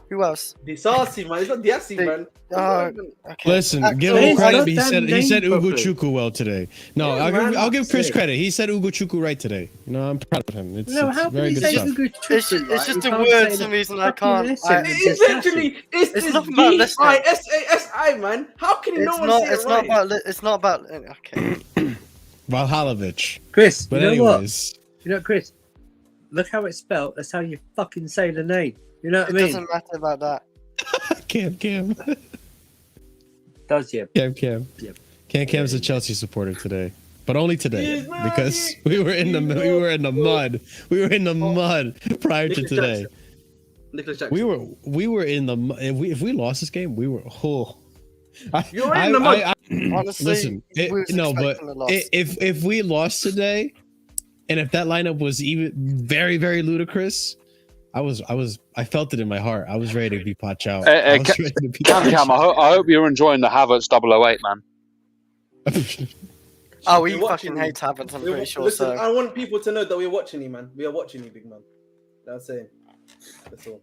Who else? Disasi, man. It's not Diasi, man. Okay. Listen, give Hey, him credit. stop He that said name Ugo properly. Chukwu well today. No, Yeah, man, I'll give Chris say. credit. He said Ugo Chukwu right today. You know, I'm proud of him. It's No, how can very you good say stuff. Ugo It's Chukwu, right? just You a can't word. say Some the reason I fucking can't. lesson. It's literally It's not about listening. Disasi, man. How can you It's no one not. say It's it not right? about. It's not about. Okay. Valhalovich. Chris, But you know what? anyways, You know, Chris, look how it's spelled. That's how you fucking say the name. You know what It I mean? doesn't matter about that. Cam. Does you? Cam's a Yeah. Chelsea supporter today, but only today He's because magic. we were in the mud. We were in the mud prior to Nicholas today. Jackson. Nicholas Jackson. We were in the mud. If we lost this game, we were. You were in the mud. Honestly, Listen, we was no, but expecting a loss. if we lost today, and if that lineup was even very very ludicrous, I felt it in my heart. I was ready to be patch out. I was ready to be patch Cam, I hope you're enjoying the Havertz 008, man. Oh, he We're watching fucking you. hates Havertz, I'm pretty sure. Listen, So I want people to know that we're watching you, man. We are watching you, big man. That's it. That's all.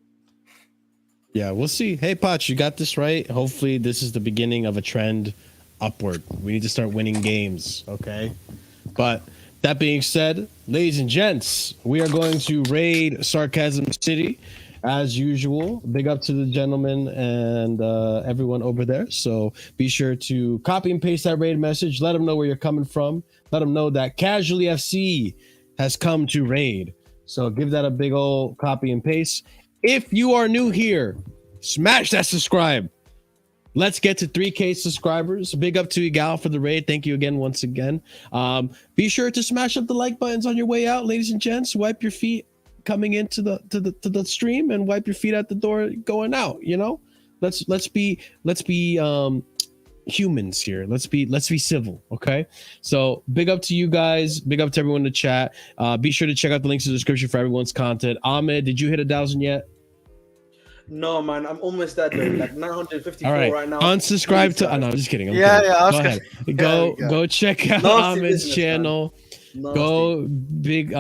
Yeah, we'll see. Hey, Potch, you got this right. Hopefully, this is the beginning of a trend upward. We need to start winning games, okay? But that being said, ladies and gents, we are going to raid Sarcasm City as usual. Big up to the gentleman and everyone over there. So be sure to copy and paste that raid message. Let them know where you're coming from. Let them know that Casually FC has come to raid. So give that a big old copy and paste. If you are new here, smash that subscribe. Let's get to 3K subscribers. Big up to Igal for the raid. Thank you again, once again. Be sure to smash up the like buttons on your way out, ladies and gents. Wipe your feet coming into the stream and wipe your feet at the door going out. You know, let's be humans here. Let's be civil. Okay. So big up to you guys. Big up to everyone in the chat. Be sure to check out the links in the description for everyone's content. Ahmed, did you hit 1,000 yet? No, man, I'm almost at like 954 All right now. Unsubscribe to. Oh, no, I'm just kidding. I'm Yeah, kidding. yeah, I was Go gonna- ahead. Go Yeah, go check out Nasty Ahmed's business, channel. Nasty. Go big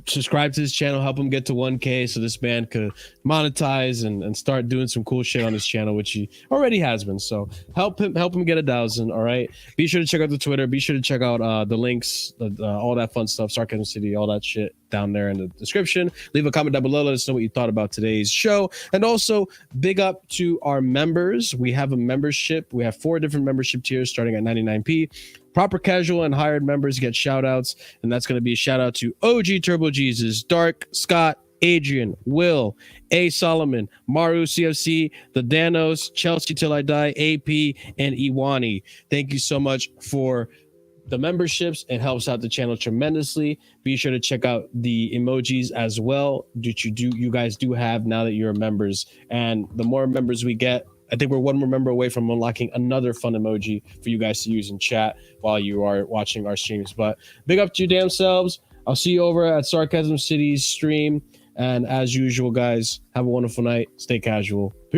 subscribe to his channel, help him get to 1K so this man could monetize and start doing some cool shit on his channel, which he already has been. So help him get 1,000. All right, be sure to check out the Twitter, be sure to check out the links, all that fun stuff, Sarcasm City, all that shit down there in the description. Leave a comment down below, let us know what you thought about today's show. And also big up to our members. We have a membership. We have 4 different membership tiers starting at 99p. Proper casual and hired members get shout outs, and that's going to be a shout out to OG Turbo Jesus, Dark, Scott, Adrian, Will, A Solomon, Maru CFC, the Danos, Chelsea Till I Die, AP, and Iwani. Thank you so much for the memberships. It helps out the channel tremendously. Be sure to check out the emojis as well that you guys do have now that you're members. And the more members we get, I think we're one more member away from unlocking another fun emoji for you guys to use in chat while you are watching our streams. But big up to your damn selves. I'll see you over at Sarcasm City's stream. And as usual, guys, have a wonderful night. Stay casual. Peace.